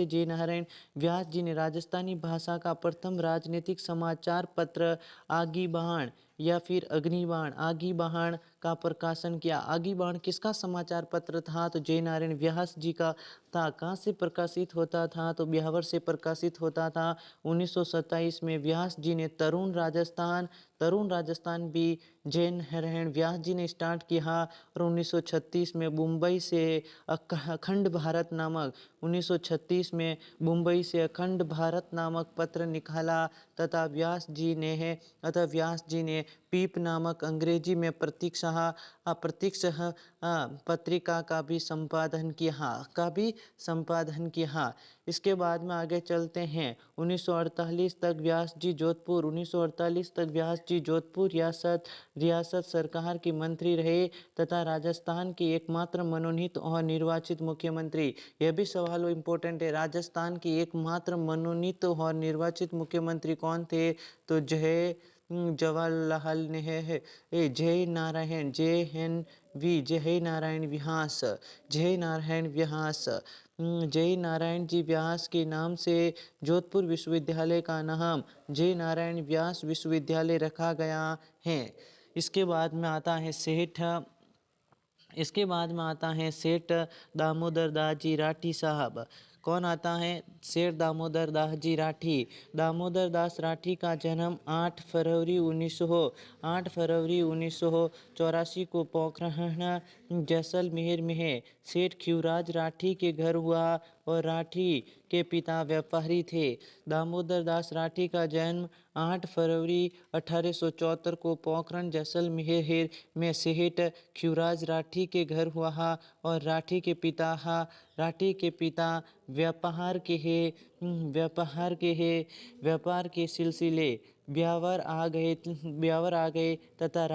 जयनारायण व्यास जी ने राजस्थानी भाषा का प्रथम राजनीतिक समाचार पत्र आगीबाण या फिर आगीबाण का प्रकाशन किया। आगीबाण किसका समाचार पत्र था, तो जयनारायण व्यास जी का था। कहाँ से प्रकाशित होता था, तो ब्यावर से प्रकाशित होता था। 1927 में व्यास जी ने तरुण राजस्थान भी जयनारायण व्यास जी ने स्टार्ट किया। और 1936 में मुंबई से अखंड भारत नामक पत्र निकाला तथा व्यास जी ने पीप नामक अंग्रेजी में प्रतीक्षा पत्रिका का भी संपादन किया। इसके बाद में आगे चलते हैं। 1948 तक व्यास जी जोधपुर रियासत सरकार के मंत्री रहे तथा राजस्थान के एकमात्र मनोनीत और निर्वाचित मुख्यमंत्री। यह भी सवाल इम्पोर्टेंट है। राजस्थान के एकमात्र मनोनीत और निर्वाचित मुख्यमंत्री कौन थे, तो जवाहरलाल नेहरू, जयनारायण जी व्यास के नाम से जोधपुर विश्वविद्यालय का नाम जयनारायण व्यास विश्वविद्यालय रखा गया है। इसके बाद में आता है सेठ दामोदर दास जी राठी साहब। कौन आता है, सेठ दामोदर दास जी राठी। दामोदर दास राठी का जन्म 8 फरवरी 1984 को पोखरण जैसलमेर में है। सेठ खिवराज राठी के घर हुआ और राठी के पिता व्यापारी थे। दामोदर दास राठी का जन्म 8 फरवरी 1874 को पोखरण जैसलमेर में सेठ खिवराज राठी के घर हुआ और राठी के पिता व्यापार के सिलसिले ब्यावर आ गए तथा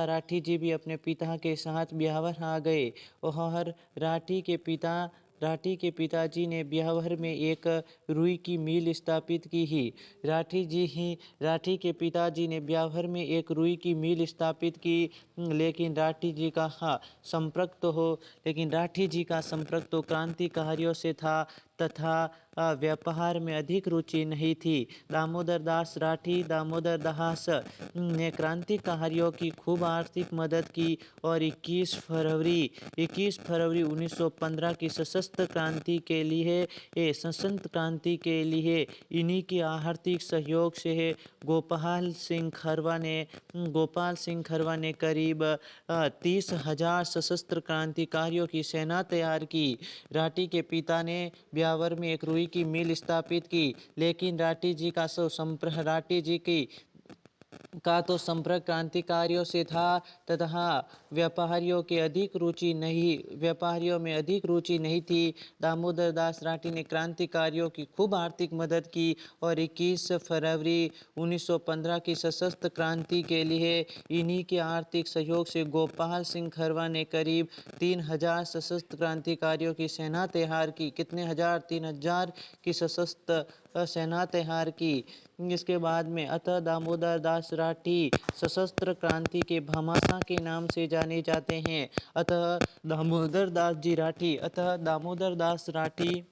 राठी जी भी अपने पिता के साथ ब्यावर आ गए। और राठी के पिताजी ने ब्यावर में एक रुई की मिल स्थापित की ही। राठी के पिताजी ने ब्यावर में एक रुई की मिल स्थापित की, लेकिन राठी जी का संपर्क तो क्रांतिकारियों से था तथा व्यापार में अधिक रुचि नहीं थी। दामोदर दास ने क्रांतिकारियों की खूब आर्थिक मदद की और 21 फरवरी 1915 की सशस्त्र क्रांति के लिए इन्हीं के आर्थिक सहयोग से गोपाल सिंह खरवा ने करीब 30,000 सशस्त्र क्रांतिकारियों की सेना तैयार की। राठी के पिता ने ब्यावर में एक रुई की मिल स्थापित की, लेकिन राठी जी का तो संपर्क क्रांतिकारियों से था तथा व्यापारियों में अधिक रुचि नहीं थी। दामोदर दास राठी ने क्रांतिकारियों की खूब आर्थिक मदद की और 21 फरवरी 1915 की सशस्त्र क्रांति के लिए इन्हीं के आर्थिक सहयोग से गोपाल सिंह खरवा ने करीब 3,000 सशस्त्र क्रांतिकारियों की सेना तैयार की। कितने हजार? 3,000 की सशस्त्र सेना तैयार की। इसके बाद में अतः दामोदर दास राठी सशस्त्र क्रांति के भामाशाह के नाम से जाने जाते हैं। अतः दामोदर दास जी राठी, अतः दामोदर दास राठी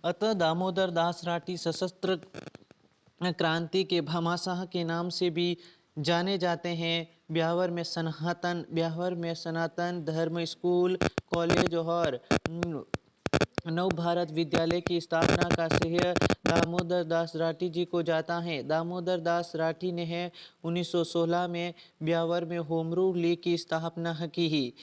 अतः दामोदर दास राठी सशस्त्र क्रांति के भामाशाह के नाम से भी जाने जाते हैं। ब्यावर में सनातन धर्म स्कूल, कॉलेज और नव भारत विद्यालय की स्थापना का श्रेय दामोदर दास राठी जी को जाता है। दामोदर दास राठी ने 1916 में ब्यावर में होम रूल लीग की स्थापना की।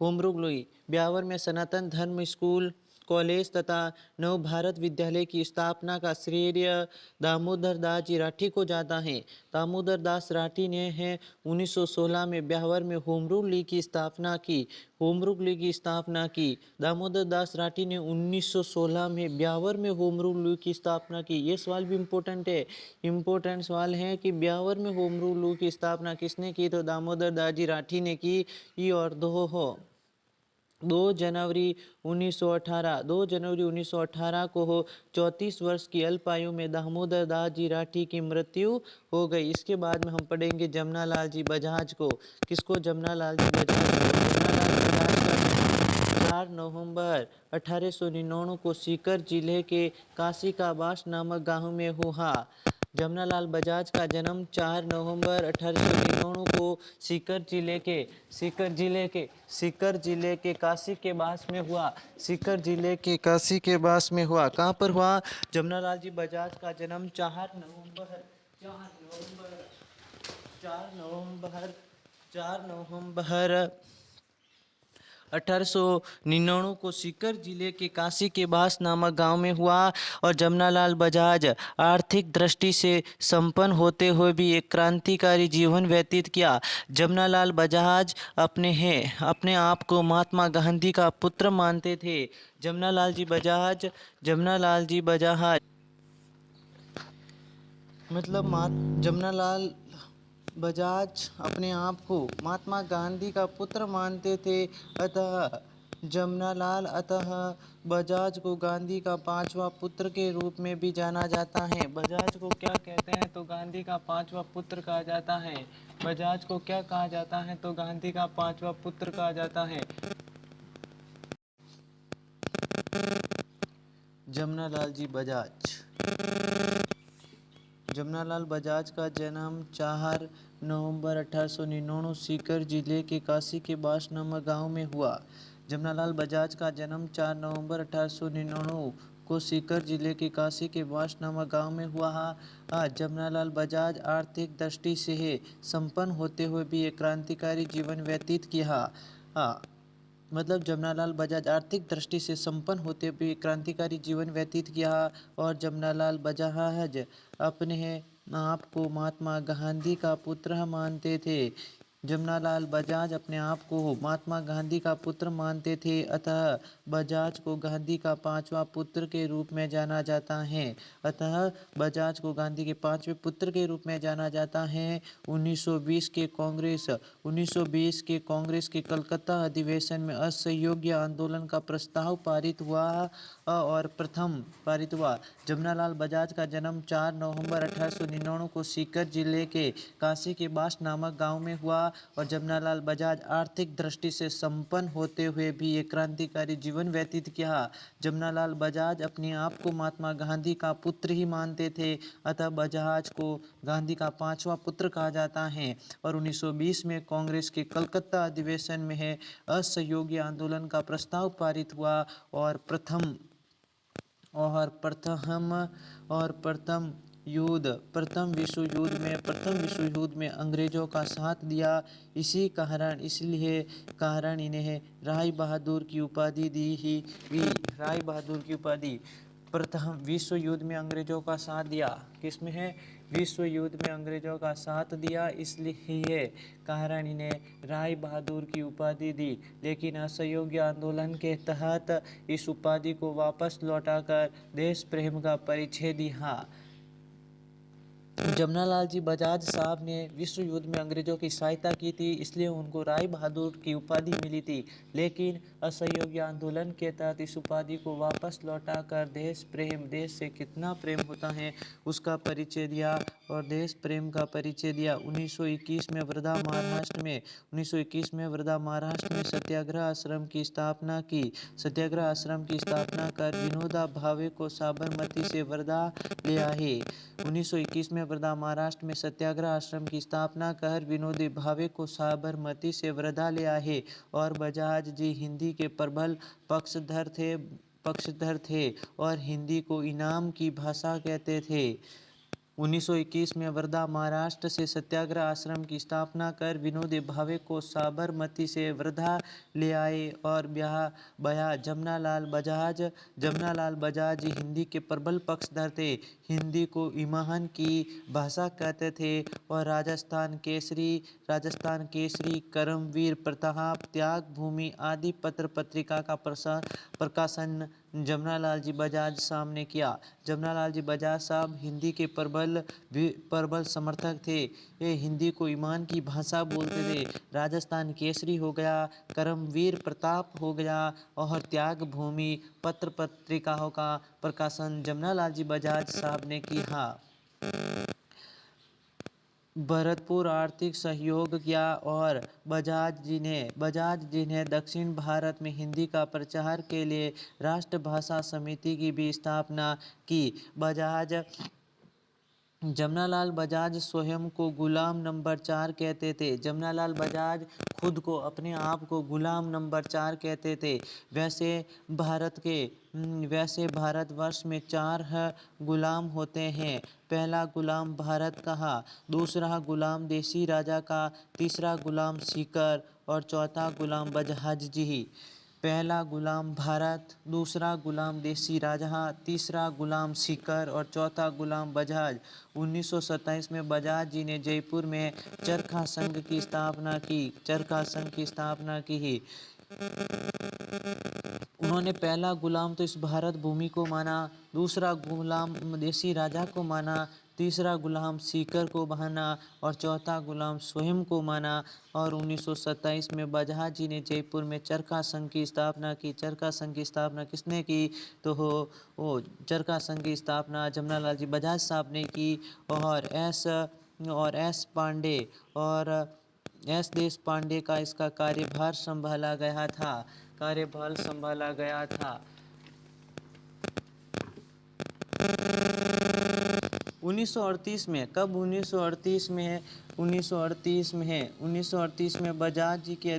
होम रूल लीग ब्यावर में सनातन धर्म स्कूल, कॉलेज तथा नव भारत विद्यालय की स्थापना का श्रेय दामोदर दास जी राठी को जाता है। दामोदर दास राठी ने 1916 में ब्यावर में होम रूल लीग की स्थापना की। होम रूल लीग की स्थापना की। दामोदर दास राठी ने 1916 में ब्यावर में होम रूल लीग की स्थापना की। ये सवाल भी इम्पोर्टेंट है। इम्पोर्टेंट सवाल है कि ब्यावर में होम रूल लीग की स्थापना किसने की? तो दामोदर दास जी राठी ने की। और 2 जनवरी 1918 को 34 वर्ष की अल्पायु में दामोदर दास जी राठी की मृत्यु हो गई। इसके बाद में हम पढ़ेंगे जमनालाल जी बजाज को। किसको? जमनालाल जी बजाज को। जमनालाल जी बजाज का 4 नवंबर 1899 को सीकर जिले के काशीकाबास नामक गांव में हुआ। जमनालाल बजाज का जन्म 4 नवंबर 1899 को सीकर जिले के काशी के बास में हुआ। सीकर जिले के काशी के बास में हुआ। कहाँ पर हुआ? जमनालाल जी बजाज का जन्म 4 नवंबर 1899 को सीकर जिले के काशी के बास नामक गांव में हुआ। और जमनालाल बजाज आर्थिक दृष्टि से संपन्न होते हुए भी एक क्रांतिकारी जीवन व्यतीत किया। जमनालाल बजाज अपने आप को महात्मा गांधी का पुत्र मानते थे। जमनालाल जी बजाज जमनालाल बजाज अपने आप को महात्मा गांधी का पुत्र मानते थे। अतः बजाज को गांधी का 5वां पुत्र के रूप में भी जाना जाता है। बजाज को क्या कहते हैं? तो गांधी का 5वां पुत्र कहा जाता है। बजाज को क्या कहा जाता है? तो गांधी का 5वां पुत्र कहा जाता है। जमनालाल बजाज का जन्म 4 नवंबर 1899 सीकर जिले के काशी के बास नामक गांव में हुआ। जमनालाल बजाज का जन्म 4 नवंबर 1899 को सीकर जिले के काशी के बास नामक गांव में हुआ। जमनालाल बजाज आर्थिक दृष्टि से संपन्न होते हुए भी एक क्रांतिकारी जीवन व्यतीत किया। जमनालाल बजाज आर्थिक दृष्टि से संपन्न होते हुए क्रांतिकारी जीवन व्यतीत किया। और जमनालाल बजाज अपने आप को महात्मा गांधी का पुत्र मानते थे। जमनालाल बजाज अपने आप को महात्मा गांधी का पुत्र मानते थे। अतः बजाज को गांधी का 5वां पुत्र के रूप में जाना जाता है। 1920 के कांग्रेस के कलकत्ता अधिवेशन में असहयोग आंदोलन का प्रस्ताव पारित हुआ। जमनालाल बजाज का जन्म 4 नवंबर 1899 को सीकर जिले के काशी के बास नामक गांव में हुआ। और जमनालाल बजाज आर्थिक दृष्टि से संपन्न होते हुए भी एक क्रांतिकारी जीवन व्यतीत किया। जमनालाल बजाज अपने आप को महात्मा गांधी का पुत्र ही मानते थे। अतः बजाज को गांधी का 5वां पुत्र कहा जाता है। और 1920 में कांग्रेस के कलकत्ता अधिवेशन में असहयोग आंदोलन का प्रस्ताव पारित हुआ। प्रथम विश्व युद्ध में अंग्रेजों का साथ दिया। इसलिए इन्हें राय बहादुर की उपाधि दी। प्रथम विश्व युद्ध में अंग्रेजों का साथ दिया। किसमें है? विश्व युद्ध में अंग्रेजों का साथ दिया, इसलिए कारण इन्हें राय बहादुर की उपाधि दी। लेकिन असहयोग आंदोलन के तहत इस उपाधि को वापस लौटाकर देश प्रेम का परिचय दिया। जमनालाल जी बजाज साहब ने विश्व युद्ध में अंग्रेजों की सहायता की थी, इसलिए उनको राय बहादुर की उपाधि मिली थी। लेकिन असहयोग आंदोलन के तहत इस उपाधि को वापस लौटाकर देश प्रेम, देश से कितना प्रेम होता है उसका परिचय दिया और देश प्रेम का परिचय दिया। 1921 में वर्धा महाराष्ट्र में 1921 में वर्धा महाराष्ट्र में सत्याग्रह आश्रम की स्थापना की। सत्याग्रह आश्रम की स्थापना कर विनोबा भावे को साबरमती से वर्धा ले आए। 1921 में वर्धा महाराष्ट्र में सत्याग्रह आश्रम की स्थापना कर विनोबा भावे को साबरमती से वर्धा ले आए और बजाज जी हिंदी के प्रबल पक्षधर थे और हिंदी को इनाम की भाषा कहते थे। 1921 में वर्धा महाराष्ट्र से सत्याग्रह आश्रम की स्थापना कर विनोबा भावे को साबरमती से वर्धा ले आए और बया जमनालाल बजाज जी हिंदी के प्रबल पक्षधर थे, हिंदी को ईमान की भाषा कहते थे और राजस्थान केसरी, करमवीर, प्रताप, त्याग भूमि आदि पत्र पत्रिका का प्रकाशन जमनालाल जी बजाज साहब ने किया। जमनालाल जी बजाज साहब हिंदी के प्रबल समर्थक थे। ये हिंदी को ईमान की भाषा बोलते थे। राजस्थान केसरी हो गया, करमवीर प्रताप हो गया और त्याग भूमि पत्र पत्रिकाओं का प्रकाशन जमनालाल जी बजाज साहब ने किया। भरतपुर आर्थिक सहयोग किया और बजाज जी ने दक्षिण भारत में हिंदी का प्रचार के लिए राष्ट्रभाषा समिति की भी स्थापना की। जमनालाल बजाज स्वयं को गुलाम नंबर 4 कहते थे। जमनालाल बजाज खुद को अपने आप को गुलाम नंबर 4 कहते थे। वैसे भारतवर्ष में 4 गुलाम होते हैं। पहला गुलाम भारत का, दूसरा गुलाम देसी राजा का, तीसरा गुलाम सीकर और चौथा गुलाम बजाज जी। पहला गुलाम भारत, दूसरा गुलाम देसी राजा, तीसरा गुलाम सीकर और चौथा गुलाम बजाज। 1927 में बजाज जी ने जयपुर में चरखा संघ की स्थापना की। उन्होंने पहला गुलाम तो इस भारत भूमि को माना, दूसरा गुलाम देसी राजा को माना, तीसरा गुलाम सीकर को माना और चौथा गुलाम स्वयं को माना। और 1927 में बजाज जी ने जयपुर में चरखा संघ की स्थापना की। चरखा संघ की स्थापना किसने की? तो चरखा संघ की स्थापना जमनालाल जी बजाज साहब ने की और एस देश पांडे का इसका कार्यभार संभाला गया था। 1938 में, कब 1938 में है? 1938 में बजाज जी की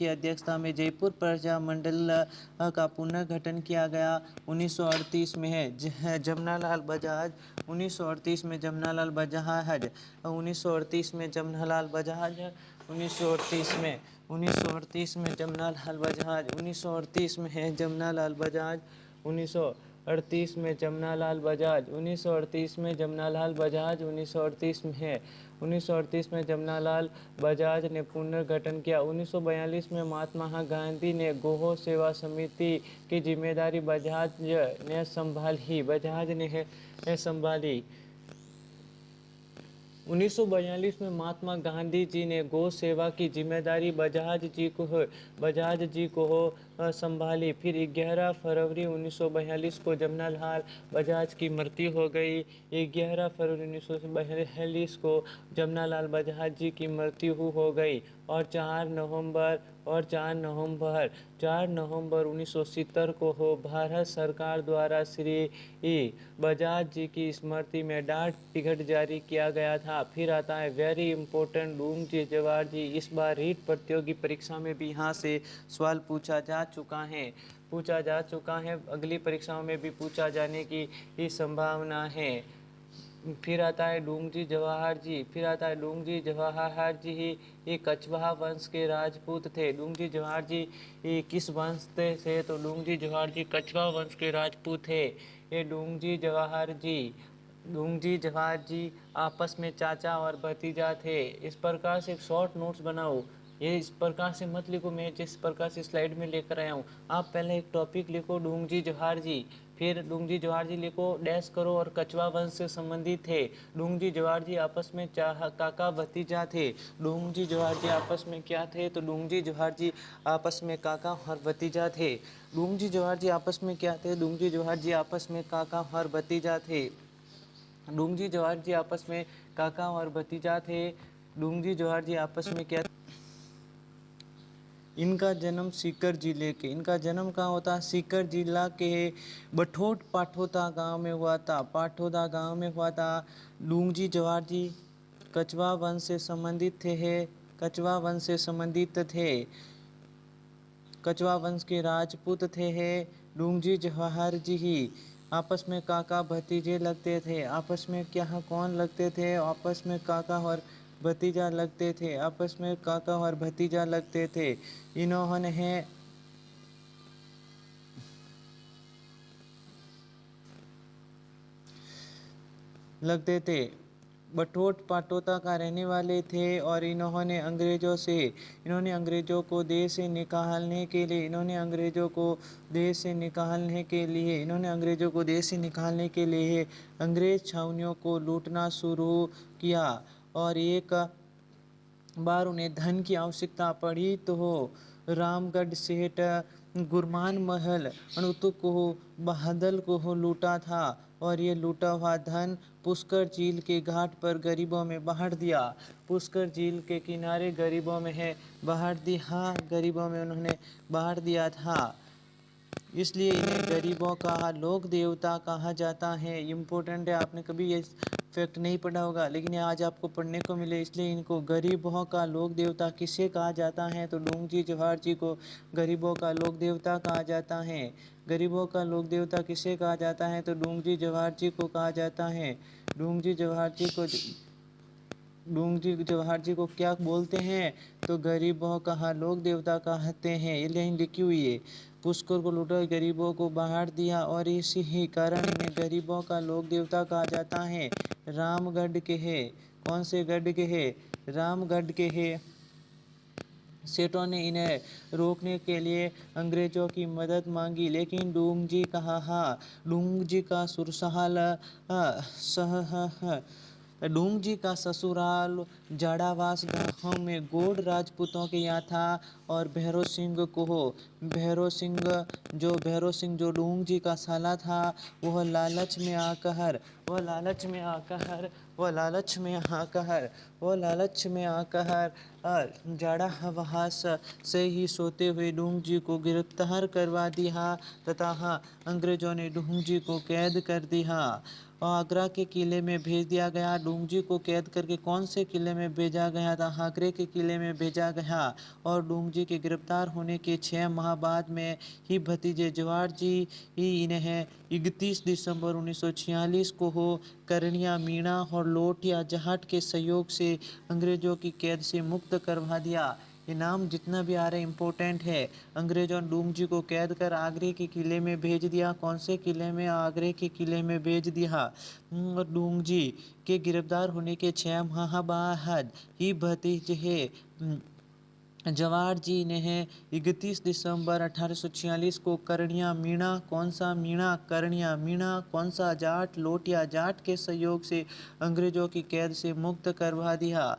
अध्यक्षता में जयपुर प्रजा मंडल का पुनर्गठन किया गया। 1938 में है जमनालाल बजाज 1938 में जमनालाल बजाज 1938 में जमनालाल बजाज 1938 में 1938 में जमनालाल बजाज 1938 में है जमनालाल बजाज 1938 में जमनालाल बजाज 1938 में जमनालाल बजाज 1938 में है 1938 में जमनालाल बजाज ने पुनर्गठन किया। 1942 में महात्मा गांधी ने गो सेवा समिति की जिम्मेदारी बजाज ने संभाली। 1942 में महात्मा गांधी जी ने गौ सेवा की जिम्मेदारी बजाज जी को संभाली। फिर 11 फरवरी 1942 को जमनालाल बजाज की मृत्यु हो गई। 11 फरवरी 1942 को जमनालाल बजाज जी की मृत्यु हो गई और 4 नवंबर 1970 को भारत सरकार द्वारा श्री बजाज जी की स्मृति में डाक टिकट जारी किया गया था। फिर आता है वेरी इंपॉर्टेंट डूंगजी जवाहर जी। इस बार रीट प्रतियोगी परीक्षा में भी यहाँ से सवाल पूछा जा चुका है। अगली परीक्षाओं में भी पूछा जाने की संभावना है। फिर आता है डूंगजी जवाहर जी ये कछवाहा वंश के राजपूत थे। डूंगजी जवाहर जी किस वंश थे? तो डूंगजी जवाहर जी कछवाहा वंश के राजपूत थे। ये डूंगजी जवाहर जी आपस में चाचा और भतीजा थे। इस प्रकार से एक शॉर्ट नोट्स बनाओ। ये इस प्रकार से मत लिखो, मैं जिस प्रकार से स्लाइड में लेकर आया हूँ। आप पहले एक टॉपिक लिखो डूंगजी जवाहर जी, फिर डूंगजी जवाहर जी लिखो, डैश करो और कछवा वंश से संबंधित थे। डूंगजी जवाहर जी आपस में काका भतीजा थे। डूंगजी जवाहर जी आपस में क्या थे? तो डूंगजी जवाहर जी आपस में काका और भतीजा थे। डूंगजी जवाहर जी आपस में क्या थे? डूंगजी जवाहर जी आपस में काका और भतीजा थे। डूंगजी जवाहर जी आपस में काका और भतीजा थे। डूंगजी जवाहर जी आपस में क्या? इनका जन्म सीकर जिले के, इनका जन्म कहाँ होता? सीकर जिला के बठोट पाठोदा गांव में हुआ था। पाठोदा गांव में हुआ था। डूंगजी जवाहर जी कछवा वंश से संबंधित थे। कछवा वंश से संबंधित थे। कछवा वंश के राजपूत थे। डूंगजी जवाहर जी ही आपस में काका भतीजे लगते थे। आपस में क्या कौन लगते थे? आपस में काका और भतीजा लगते थे। आपस में काका और भतीजा लगते थे। इन्होंने लगते थे बठोट पाटोदा का रहने वाले थे और इन्होंने अंग्रेजों को देश से निकालने के लिए अंग्रेज छावनियों को लूटना शुरू किया। और एक बार उन्हें धन की आवश्यकता पड़ी तो रामगढ़ सेठ गुरमान महल अणुतु को बहादल को लूटा था और ये लूटा हुआ धन पुष्कर झील के घाट पर गरीबों में बांट दिया। पुष्कर झील के किनारे गरीबों में उन्होंने बांट दिया था। इसलिए इन्हें गरीबों का लोक देवता कहा जाता है। इम्पोर्टेंट है, आपने कभी ये फैक्ट नहीं पढ़ा होगा लेकिन आज आपको पढ़ने को मिले, इसलिए इनको गरीबों का लोक देवता किसे कहा जाता है? तो डूंगजी जवाहर जी को गरीबों का लोक देवता कहा जाता है। गरीबों का लोक देवता किसे कहा जाता है? तो डूंगजी जवाहर जी को कहा जाता है। डूंगजी जवाहर जी को क्या बोलते हैं? तो गरीबों का लोक देवता कहते हैं। ये लाइन लिखी हुई है। पुष्कर को लूटा, गरीबों को बाहर दिया और इसी ही कारण इन्हें गरीबों का लोक देवता कहा जाता है। रामगढ़ के है, कौन से गढ़ के है? रामगढ़ के है। सेठों ने इन्हें रोकने के लिए अंग्रेजों की मदद मांगी लेकिन डूंगजी का डूंगजी का ससुराल जाड़ावास गांव में गोंड राजपूतों के यहाँ था और भैरव सिंह जो डूंगजी का साला था, वह लालच में आकर जाड़ावास से ही सोते हुए डूंगजी को गिरफ्तार करवा दिया तथा अंग्रेजों ने डूंगजी को कैद कर दिया और आगरा के किले में भेज दिया गया। डूंगजी को कैद करके कौन से किले में भेजा गया था? आगरे के किले में भेजा गया। और डूंगजी के गिरफ्तार होने के 6 माह बाद में ही भतीजे जवाहर जी इन्हें 31 दिसंबर 1946 को करनिया मीणा और लोटिया जाट के सहयोग से अंग्रेजों की कैद से मुक्त करवा दिया। ये नाम जितना भी आ रहा है इम्पोर्टेंट है। अंग्रेजों ने डूंगजी को कैद कर आगरे के किले में भेज दिया। कौन से किले में? आगरे के किले में भेज दिया। डूंगजी के गिरफ्तार होने के 6 माह बाद ही भतीजे जवाहर जी ने 31 दिसंबर 1846 को करनिया मीणा, कौन सा मीणा? करनिया मीणा, कौन सा? जाट, लोटिया जाट के सहयोग से अंग्रेजों की कैद से मुक्त करवा दिया।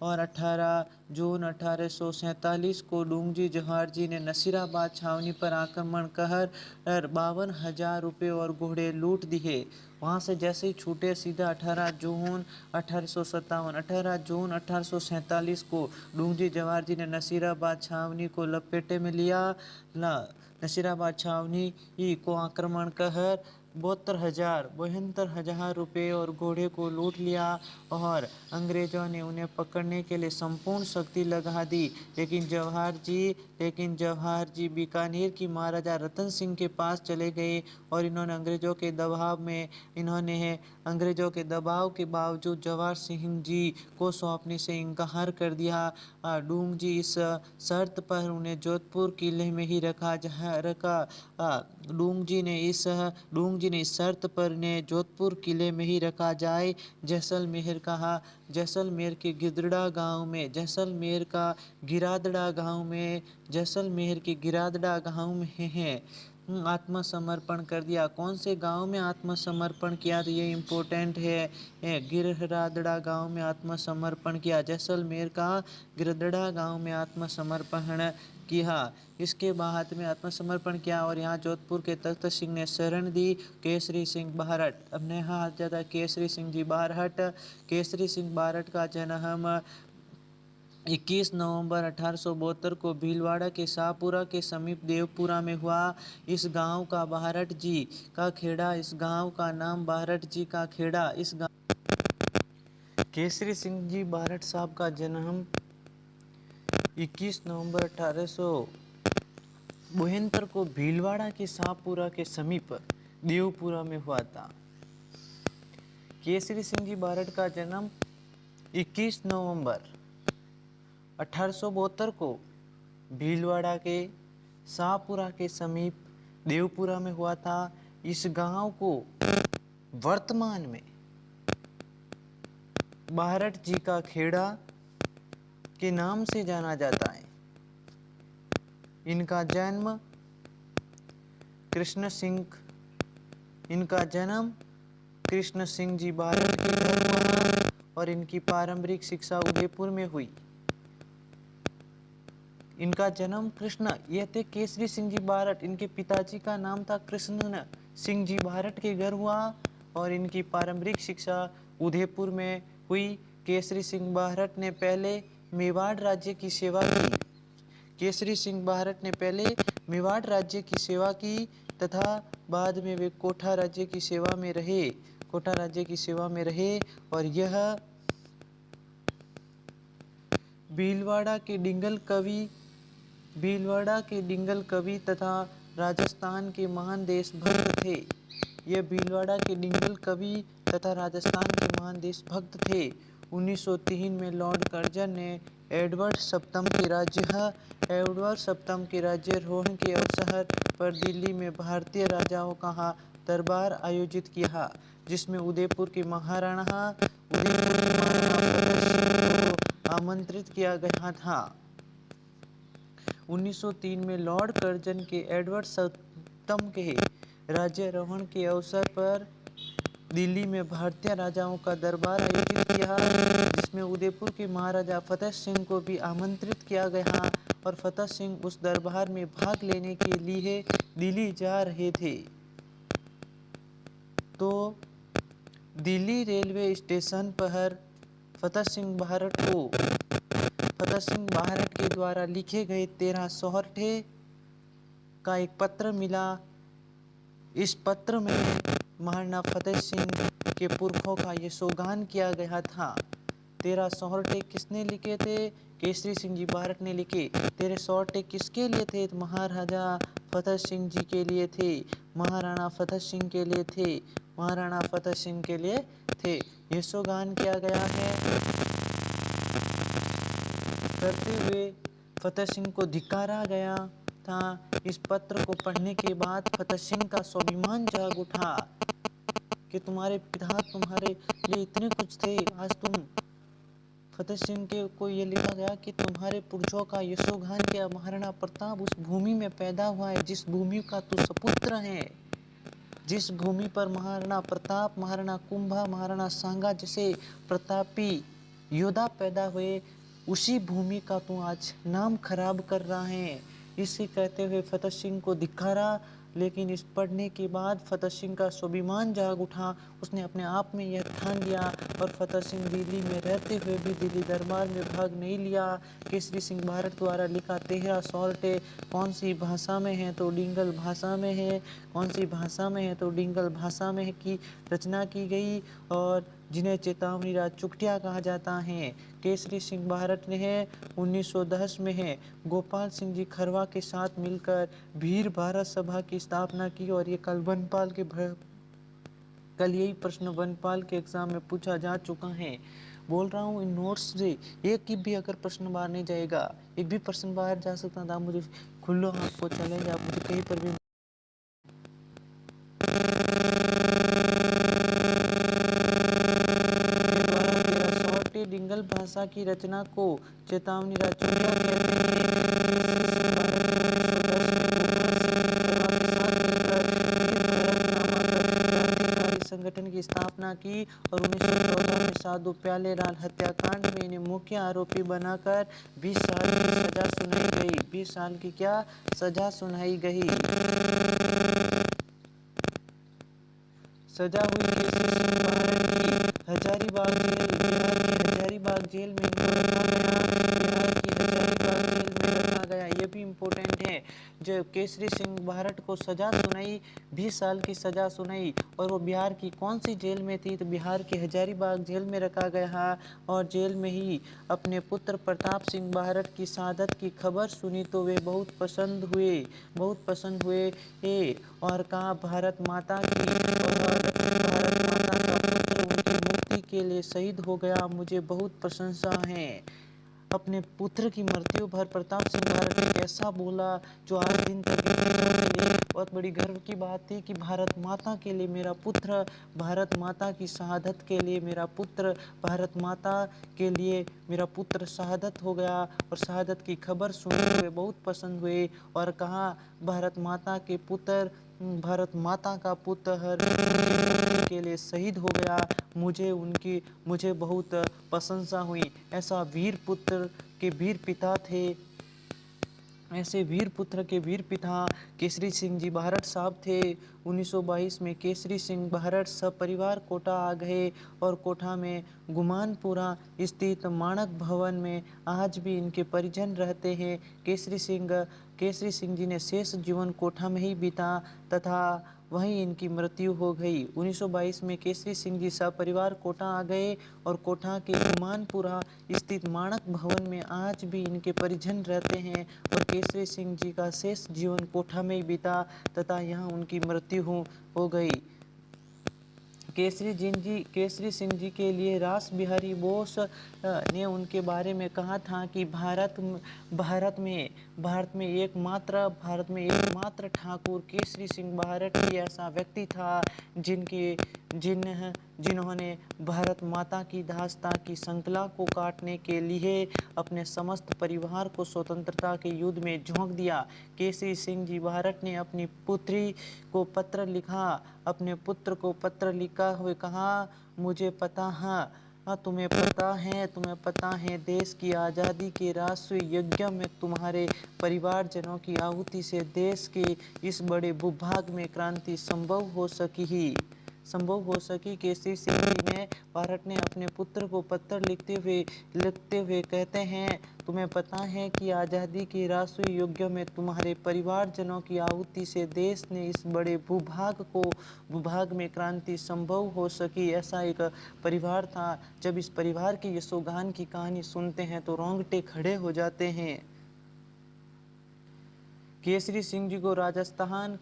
और 18 जून 1847 को डूंगजी जवाहर जी ने नसीराबाद छावनी पर आक्रमण कर 52,000 रुपये और घोड़े लूट दिए। वहाँ से जैसे ही छूटे सीधा 18 जून 1847 को डूंगजी जवाहर जी ने नसीराबाद छावनी को लपेटे में लिया। नसीराबाद छावनी को आक्रमण कर 72,000 रुपये और घोड़े को लूट लिया और अंग्रेजों ने उन्हें पकड़ने के लिए संपूर्ण शक्ति लगा दी। लेकिन जवाहर जी बीकानेर की महाराजा रतन सिंह के पास चले गए और इन्होंने अंग्रेजों के दबाव के बावजूद जवाहर सिंह जी को सौंपने से इनकार कर दिया। डूंगजी इस शर्त पर उन्हें जोधपुर किले में ही रखा। डूंगजी जी ने इस शर्त पर इन्हें जोधपुर किले में ही रखा जाए। जैसलमेर कहा, जैसलमेर के गिदड़ा गांव में, जैसलमेर का गिरादड़ा गांव में, जैसलमेर के गिरादड़ा गांव में है आत्मसमर्पण कर दिया। कौन से गांव में आत्मसमर्पण किया, तो ये इम्पोर्टेंट है। गिरहरादड़ा गांव में आत्मसमर्पण किया, जैसलमेर का गिरदड़ा गांव में आत्मसमर्पण किया। इसके बाद में आत्मसमर्पण किया और यहाँ जोधपुर के तख्त सिंह ने शरण दी केसरी सिंह बारहट। अब नेहा आ जाता केसरी सिंह जी बारहट। केसरी सिंह बारहट का जन्म 21 नवंबर 1872 को भीलवाड़ा के शाहपुरा के समीप देवपुरा में हुआ। इस गांव का बारहट जी का खेड़ा, इस गांव का नाम बारहट जी का खेड़ा। इस गांव केसरी सिंह जी बारहट साहब का जन्म 21 नवंबर 1872 को भीलवाड़ा के शाहपुरा के समीप देवपुरा में हुआ था। केसरी सिंह जी बारहट का जन्म 21 नवंबर 1872 को भीलवाड़ा के शाहपुरा के समीप देवपुरा में हुआ था। इस गांव को वर्तमान में बारहट जी का खेड़ा के नाम से जाना जाता है। इनका जन्म कृष्ण सिंह जी बारहट के घर हुआ और इनकी प्रारंभिक शिक्षा उदयपुर में हुई। इनका जन्म ये थे केसरी सिंह जी बारहट, इनके पिताजी का नाम था कृष्ण सिंह जी बारहट के घर हुआ और इनकी प्रारंभिक शिक्षा उदयपुर में हुई। केसरी सिंह बारहट ने पहले मेवाड़ राज्य की सेवा की। केसरी सिंह बारहट ने पहले मेवाड़ राज्य की सेवा की तथा बाद में वे कोटा राज्य की सेवा में रहे और यह भीलवाड़ा के डिंगल कवि तथा राजस्थान के महान देशभक्त थे। यह भीलवाड़ा के डिंगल कवि तथा राजस्थान के महान देशभक्त थे। 1903 में लॉर्ड कर्जन ने एडवर्ड सप्तम के राज्यारोहण के अवसर पर दिल्ली में भारतीय राजाओं का दरबार आयोजित किया, जिसमें उदयपुर के महाराणा आमंत्रित किया गया था। 1903 में लॉर्ड कर्जन के एडवर्ड सप्तम के राज्यारोहण के अवसर पर दिल्ली में भारतीय राजाओं का दरबार आयोजित किया, जिसमें उदयपुर के महाराजा फतेह सिंह को भी आमंत्रित किया गया और फतेह सिंह उस दरबार में भाग लेने के लिए दिल्ली जा रहे थे। तो दिल्ली रेलवे स्टेशन पर फतेह सिंह बारहट के द्वारा लिखे गए 13 सोहरठे का एक पत्र मिला। इस पत्र में महाराणा फतेह सिंह के पुरखों का ये सौगान किया गया था। 13 सोहरठे किसने लिखे थे? केसरी सिंह जी बारहट ने लिखे। 13 सोहरठे किसके लिए थे? महाराजा फतेह सिंह जी के लिए थे, महाराणा फतेह सिंह के लिए थे। ये सौगान किया गया है करते हुए फतेह सिंह को धिक्कारा गया था। इस पत्र को पढ़ने के बाद फतेह सिंह का स्वाभिमान जाग उठा कि तुम्हारे पिता तुम्हारे लिए इतने कुछ थे, आज तुम फतेह सिंह के को ये लिखा गया कि तुम्हारे पुरखों का यशोगान किया। महाराणा प्रताप उस भूमि में पैदा हुआ है जिस भूमि का तू सपुत्र है, जिस भूमि पर महाराणा प्रताप, महाराणा कुंभा, महाराणा सांगा जैसे प्रतापी योद्धा पैदा हुए, उसी भूमि का तू आज नाम खराब कर रहा है। इसे कहते हुए फतेह सिंह को धिक्कारा, लेकिन इस पढ़ने के बाद फतेह सिंह का स्वाभिमान जाग उठा। उसने अपने आप में यह ठान लिया और फतेह सिंह दिल्ली में रहते हुए भी दिल्ली दरबार में भाग नहीं लिया। केसरी सिंह बारहट द्वारा लिखा 13 सोहरठे कौन सी भाषा में है? तो डिंगल भाषा में है। कौन सी भाषा में है? तो डिंगल भाषा में की रचना की गई और जिन्हें चेतावनी राज चुगटिया कहा जाता है। केसरी सिंह बारहट ने 1910 में गोपाल सिंह जी खरवा के साथ मिलकर भीर भारत सभा की स्थापना की और ये कल यही प्रश्न वनपाल के एग्जाम में पूछा जा चुका है। बोल रहा हूँ इन नोट्स से एक भी अगर प्रश्न बाहर नहीं जाएगा, एक भी प्रश्न बाहर जा सकता था, मुझे खुल्लो आपको चैलेंज, आप मुझे कहीं पर भी डिंगल भाषा की रचना को चेतावनी राजचूड़िया कहते हैं। संगठन की स्थापना की और 1914 में साधु प्यालेलाल हत्याकांड में इन्हें मुख्य आरोपी बनाकर 20 साल की सजा सुनाई गई। 20 साल की क्या सजा सुनाई गई। सजा हुई हजारीबाग जेल, बिहार की हजारीबाग जेल में इनको रखा गया। बिहार की हजारीबाग जेल में रखा गया। ये भी इम्पोर्टेंट है। जो केसरी सिंह भारत को सजा सुनाई, 20 साल की सजा सुनाई, और वो बिहार की कौन सी जेल में थी, तो बिहार के हजारीबाग जेल में रखा गया। और जेल में ही अपने पुत्र प्रताप सिंह भारत की शहादत की खबर सुनी तो वे बहुत पसंद हुए और कहा भारत माता की भारत माता का पुत्र उनकी मुक्ति के लिए शहीद हो गया, मुझे बहुत प्रशंसा है। अपने पुत्र की मृत्यु पर प्रताप सिंह भारत ने कैसा बोला, जो आज दिन तक बहुत बड़ी गर्व की बात थी कि भारत माता के लिए मेरा पुत्र, भारत माता की शहादत के लिए मेरा पुत्र, भारत माता के लिए मेरा पुत्र शहादत हो गया। और शहादत की खबर सुनते हुए बहुत पसंद हुए और कहा भारत माता के पुत्र, भारत माता का पुत्र हर के लिए शहीद हो गया, मुझे बहुत प्रशंसा हुई। ऐसा वीर पुत्र के वीर पिता थे। ऐसे वीर पुत्र के वीर पिता केसरी सिंह जी भारत साहब थे। 1922 में केसरी सिंह भारत सपरिवार कोटा आ गए और कोटा में गुमानपुरा स्थित माणक भवन में आज भी इनके परिजन रहते हैं। केसरी सिंह जी ने शेष जीवन कोटा में ही बीता तथा वहीं इनकी मृत्यु हो गई। 1922 में केसरी सिंह जी सपरिवार कोटा आ गए और कोटा के गुमानपुरा स्थित माणक भवन में आज भी इनके परिजन रहते हैं और केसरी सिंह जी का शेष जीवन कोटा में ही बीता तथा यहाँ उनकी मृत्यु हो गई। केसरी सिंह जी के लिए रास बिहारी बोस ने उनके बारे में कहा था कि भारत में एकमात्र ठाकुर केसरी सिंह भारत ही ऐसा व्यक्ति था जिन्होंने भारत माता की दास्ता की श्रृंखला को काटने के लिए अपने समस्त परिवार को स्वतंत्रता के युद्ध में झोंक दिया। केसरी सिंह जी भारत ने अपनी पुत्री को पत्र लिखा, अपने पुत्र को पत्र लिखा हुए कहा, मुझे पता है, तुम्हें पता है देश की आज़ादी के राष्ट्रीय यज्ञ में तुम्हारे परिवारजनों की आहुति से देश के इस बड़े भूभाग में क्रांति संभव हो सकी। केसरी सिंह जी ने भारत ने अपने पुत्र को पत्र लिखते हुए कहते हैं, तुम्हें पता है कि आज़ादी के राष्ट्रीय युद्ध में तुम्हारे परिवारजनों की आहुति से देश ने इस बड़े भूभाग में क्रांति संभव हो सकी। ऐसा एक परिवार था। जब इस परिवार की यशोगान की कहानी सुनते हैं तो रोंगटे खड़े हो जाते हैं। केसरी सिंह जी को राजस्थान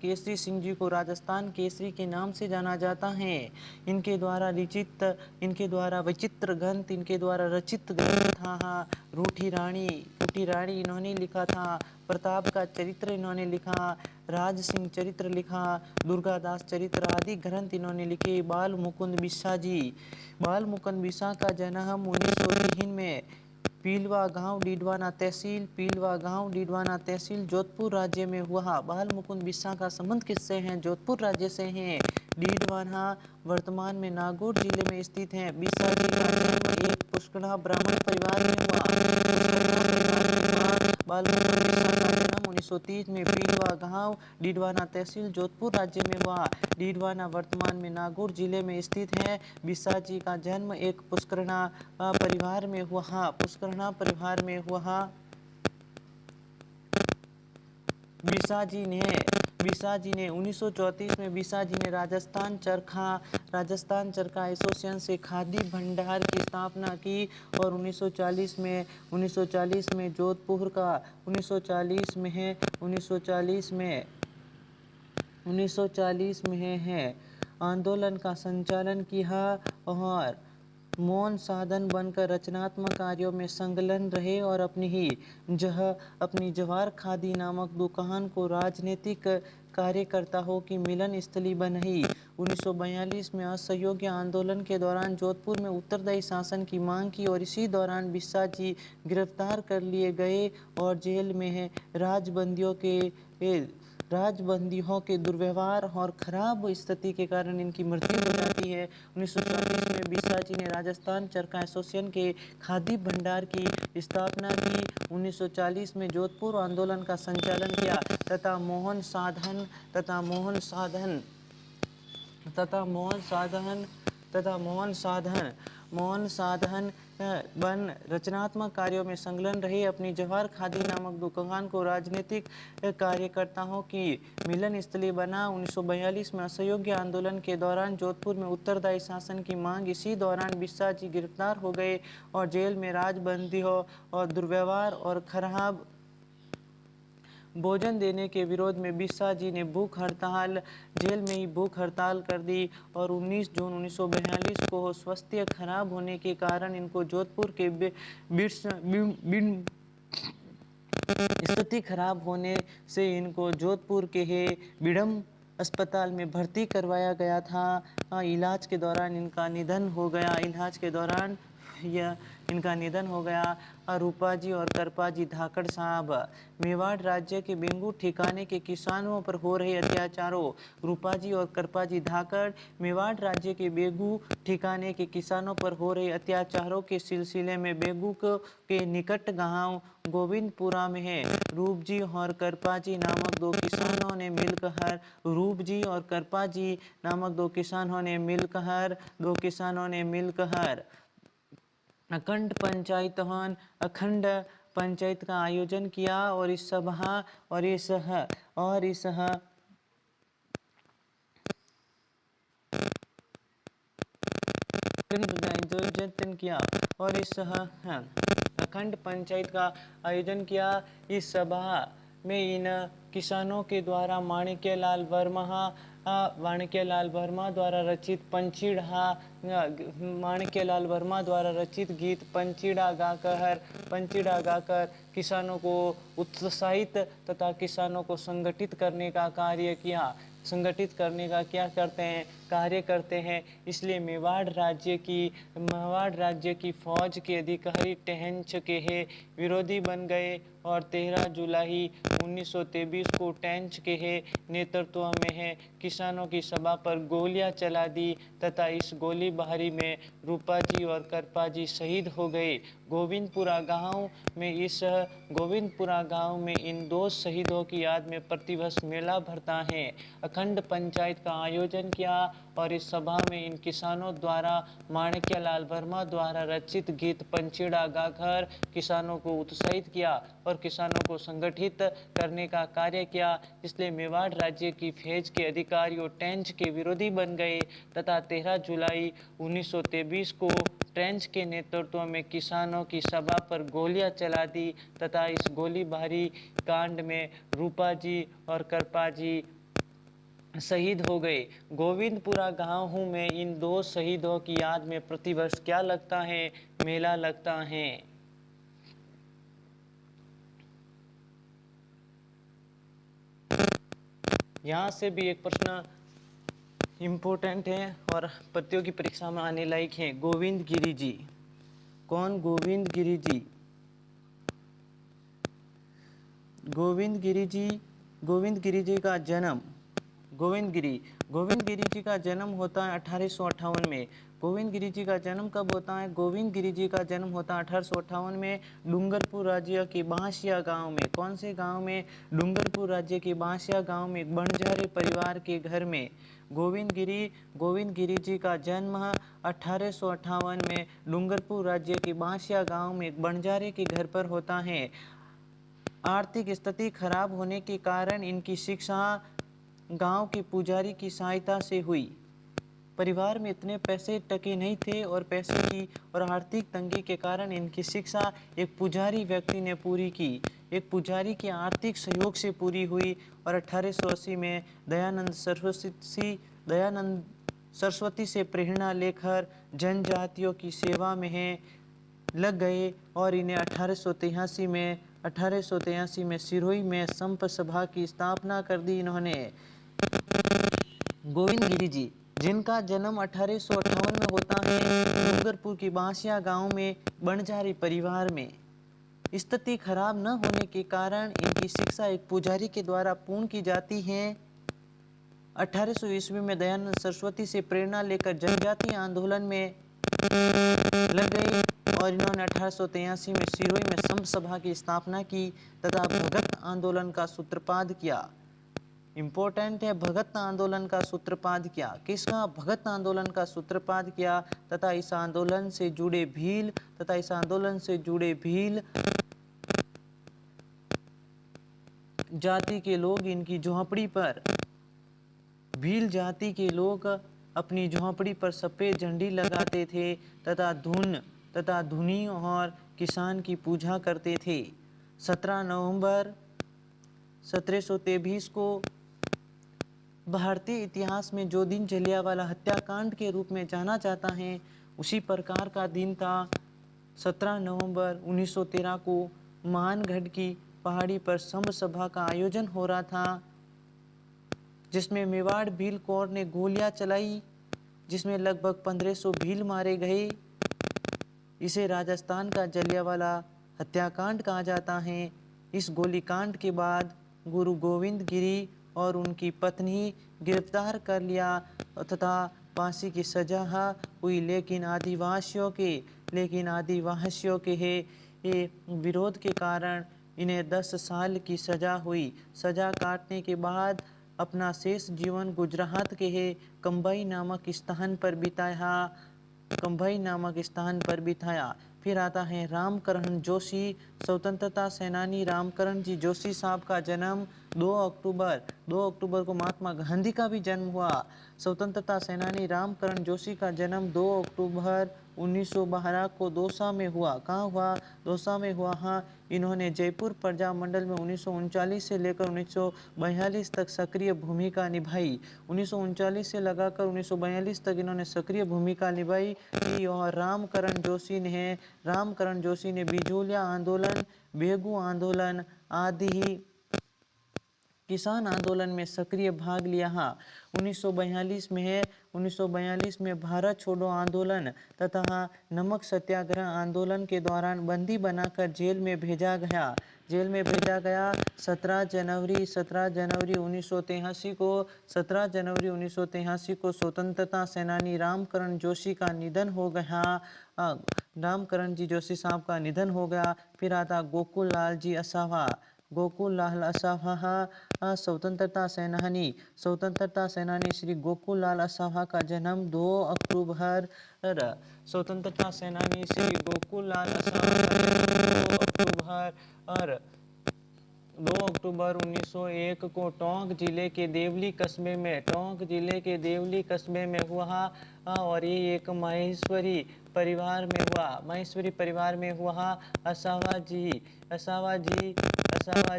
केसरी के नाम से जाना जाता है। इनके द्वारा विचित्र ग्रंथ, इनके द्वारा रचित ग्रंथ था रूठी रानी इन्होंने लिखा था, प्रताप का चरित्र इन्होंने लिखा, राज सिंह चरित्र लिखा, दुर्गादास चरित्र आदि ग्रंथ इन्होंने लिखे। बाल मुकुंद बिस्सा का जन्म 1903 में पीलवा गांव डीडवाना तहसील जोधपुर राज्य में हुआ। बाल मुकुंद बिस्सा का संबंध किससे है? जोधपुर राज्य से है। डीडवाना वर्तमान में नागौर जिले में स्थित है। बिस्सा जी का जन्म एक पुष्करा ब्राह्मण परिवार में हुआ। बाल मुकुंद बिस्सा का जन्म 1930 में पीलवा गांव डीडवाना तहसील जोधपुर राज्य में हुआ। डीडवाना वर्तमान में नागौर जिले में स्थित है। बिस्सा जी का जन्म एक पुष्करणा परिवार में हुआ। बिस्सा जी ने 1934 में बिस्सा जी ने राजस्थान चरखा एसोसिएशन से खादी भंडार की स्थापना की और 1940 में जोधपुर का 1940 में आंदोलन का संचालन किया और मौन साधन बनकर रचनात्मक कार्यों में संलग्न रहे और अपनी जवाहर खादी नामक दुकान को राजनीतिक कार्यकर्ताओं की मिलन स्थली बनाई। 1942 में असहयोग आंदोलन के दौरान जोधपुर में उत्तरदायी शासन की मांग की और इसी दौरान बिस्सा जी गिरफ्तार कर लिए गए और जेल में राजबंदियों के दुर्व्यवहार और खराब स्थिति के कारण इनकी मृत्यु हो जाती है। 1934 में बिस्सा जी ने राजस्थान चरखा एसोसिएशन के खादी भंडार की स्थापना की। 1940 में जोधपुर आंदोलन का संचालन किया तथा मोहन साधन बन रचनात्मक कार्यों में संलग्न रहे। अपनी जवाहर खादी नामक दुकान को राजनीतिक कार्यकर्ताओं की मिलन स्थली बना। 1942 में असहयोग आंदोलन के दौरान जोधपुर में उत्तरदायी शासन की मांग, इसी दौरान बिस्सा जी गिरफ्तार हो गए और जेल में राजबंदियों और दुर्व्यवहार और खराब भोजन देने के विरोध में बिस्सा जी ने जेल में ही भूख हड़ताल कर दी और 19 जून 1942 को स्वास्थ्य खराब होने के कारण इनको जोधपुर के स्थिति खराब होने से इनको जोधपुर के बिडम अस्पताल में भर्ती करवाया गया था। इलाज के दौरान इनका निधन हो गया। रूपाजी और करपाजी धाकड़ साहब। मेवाड़ राज्य के बेंगू ठिकाने के किसानों पर हो रहे अत्याचारों। रूपाजी और करपाजी धाकड़ मेवाड़ राज्य के बेगू ठिकाने के किसानों पर हो रहे अत्याचारों के सिलसिले में बेगू के निकट गांव गोविंदपुरा में है। रूपजी और करपाजी नामक दो किसानों ने मिलकर अखंड पंचायत का आयोजन किया और इस अखंड पंचायत का आयोजन किया। इस सभा में इन किसानों के द्वारा माणिक्यलाल वर्मा द्वारा रचित गीत पंचीड़ा गाकर किसानों को उत्साहित तथा किसानों को संगठित करने का कार्य करते हैं। इसलिए मेवाड़ राज्य की फौज के अधिकारी टेहंच के विरोधी बन गए और 13 जुलाई 1923 को टेंच के नेतृत्व में किसानों की सभा पर गोलियां चला दी तथा इस गोलीबारी में रूपाजी और करपाजी शहीद हो गए। गोविंदपुरा गांव में इन दो शहीदों की याद में प्रतिवर्ष मेला भरता है। अखंड पंचायत का आयोजन किया और इस सभा में इन किसानों द्वारा माणिक्यलाल वर्मा द्वारा रचित गीत पंचीड़ा गाकर किसानों को उत्साहित किया और किसानों को संगठित करने का कार्य किया। इसलिए मेवाड़ राज्य की फौज के अधिकारियों टेंच के विरोधी बन गए तथा 13 जुलाई 1923 को टेंच के नेतृत्व में किसानों की सभा पर गोलियां चला दी तथा इस गोलीबारी कांड में रूपाजी और करपाजी शहीद हो गए। गोविंदपुरा गांव में इन दो शहीदों की याद में प्रतिवर्ष क्या लगता है? मेला लगता है। यहाँ से भी एक प्रश्न इम्पोर्टेंट है और प्रतियोगी परीक्षा में आने लायक है। गोविंद गिरी जी कौन? गोविंद गिरी जी का जन्म गोविंद गिरी जी का जन्म होता है 1858 में। गोविंद गिरी जी का जन्म कब होता है? गोविंद गिरी जी का जन्म होता है 1858 में डूंगरपुर राज्य के बांसिया गांव में। कौन से गांव में? डूंगरपुर राज्य के बांसिया गांव में एक बंजारे परिवार के घर में गोविंद गिरी जी का जन्म 1858 में डूंगरपुर राज्य के बांसिया गांव में एक बंजारे के घर पर होता है। आर्थिक स्थिति खराब होने के कारण इनकी शिक्षा गांव के पुजारी की सहायता से हुई। परिवार में इतने पैसे टके नहीं थे और पैसे की और आर्थिक तंगी के कारण इनकी शिक्षा एक पुजारी व्यक्ति ने पूरी की। एक पुजारी के आर्थिक सहयोग से पूरी हुई और 1880 में दयानंद सरस्वती से प्रेरणा लेकर जनजातियों की सेवा में लग गए और इन्हें 1883 में सिरोही में संप सभा की स्थापना कर दी इन्होंने। गोविंद गिरी जी, जिनका जन्म 1858 में होता है डूंगरपुर की बांसिया गांव में बंजारी परिवार में। स्थिति खराब न होने के कारण इनकी शिक्षा एक पुजारी के द्वारा पूर्ण की जाती है। 1800 ईस्वी में दयानंद सरस्वती से प्रेरणा लेकर जनजातीय आंदोलन में लग गए और इन्होंने 1883 में सिरोही में संप सभा की स्थापना की तथा भगत आंदोलन का सूत्रपात किया। इम्पोर्टेंट है, भगत आंदोलन का सूत्रपात किया। किसका? भगत आंदोलन का सूत्रपात किया तथा इस आंदोलन से जुड़े भील जाति के लोग इनकी झोंपड़ी पर, भील जाति के लोग अपनी झोंपड़ी पर सफेद झंडी लगाते थे तथा धुनी और किसान की पूजा करते थे। 17 नवंबर 1723 को भारतीय इतिहास में जो दिन जलियांवाला हत्याकांड के रूप में जाना जाता है, उसी प्रकार का दिन था। 17 नवंबर 1913 को मानगढ़ की पहाड़ी पर संप सभा का आयोजन हो रहा था, जिसमें मेवाड़ भील कोर ने गोलियां चलाई, जिसमें लगभग 1500 भील मारे गए। इसे राजस्थान का जलियांवाला हत्याकांड कहा जाता है। इस गोलीकांड के बाद गुरु गोविंद गिरी और उनकी पत्नी गिरफ्तार कर लिया तथा फांसी की सजा हुई, लेकिन आदिवासियों के विरोध के कारण इन्हें 10 साल की सजा हुई। सजा काटने के बाद अपना शेष जीवन गुजरात के कंबई नामक स्थान पर बिताया। फिर आता है रामकरण जोशी, स्वतंत्रता सेनानी रामकरण जी जोशी साहब का जन्म 2 अक्टूबर को महात्मा गांधी का भी जन्म हुआ। स्वतंत्रता सेनानी रामकरण जोशी का जन्म 2 अक्टूबर 1912 को दौसा में हुआ। कहाँ हुआ? दौसा में हुआ। हाँ, इन्होंने जयपुर प्रजा मंडल में 1939 से लेकर 1942 तक सक्रिय भूमिका निभाई। 1939 से लगाकर 1942 तक इन्होंने सक्रिय भूमिका निभाई। और रामकरण जोशी ने बिजोलिया आंदोलन, बेगू आंदोलन आदि किसान आंदोलन में सक्रिय भाग लिया। 1942 में भारत छोड़ो आंदोलन तथा नमक सत्याग्रह आंदोलन के दौरान बंदी बनाकर जेल में भेजा गया। 17 जनवरी 1983 को स्वतंत्रता सेनानी रामकरण जोशी का निधन हो गया। रामकरण जी जोशी साहब का निधन हो गया। फिर आता गोकुल लाल असावा, स्वतंत्रता सेनानी श्री गोकुल लाल असावा का जन्म 2 अक्टूबर 1901 को टोंक जिले के देवली कस्बे में हुआ और ये एक माहेश्वरी परिवार में हुआ। असावा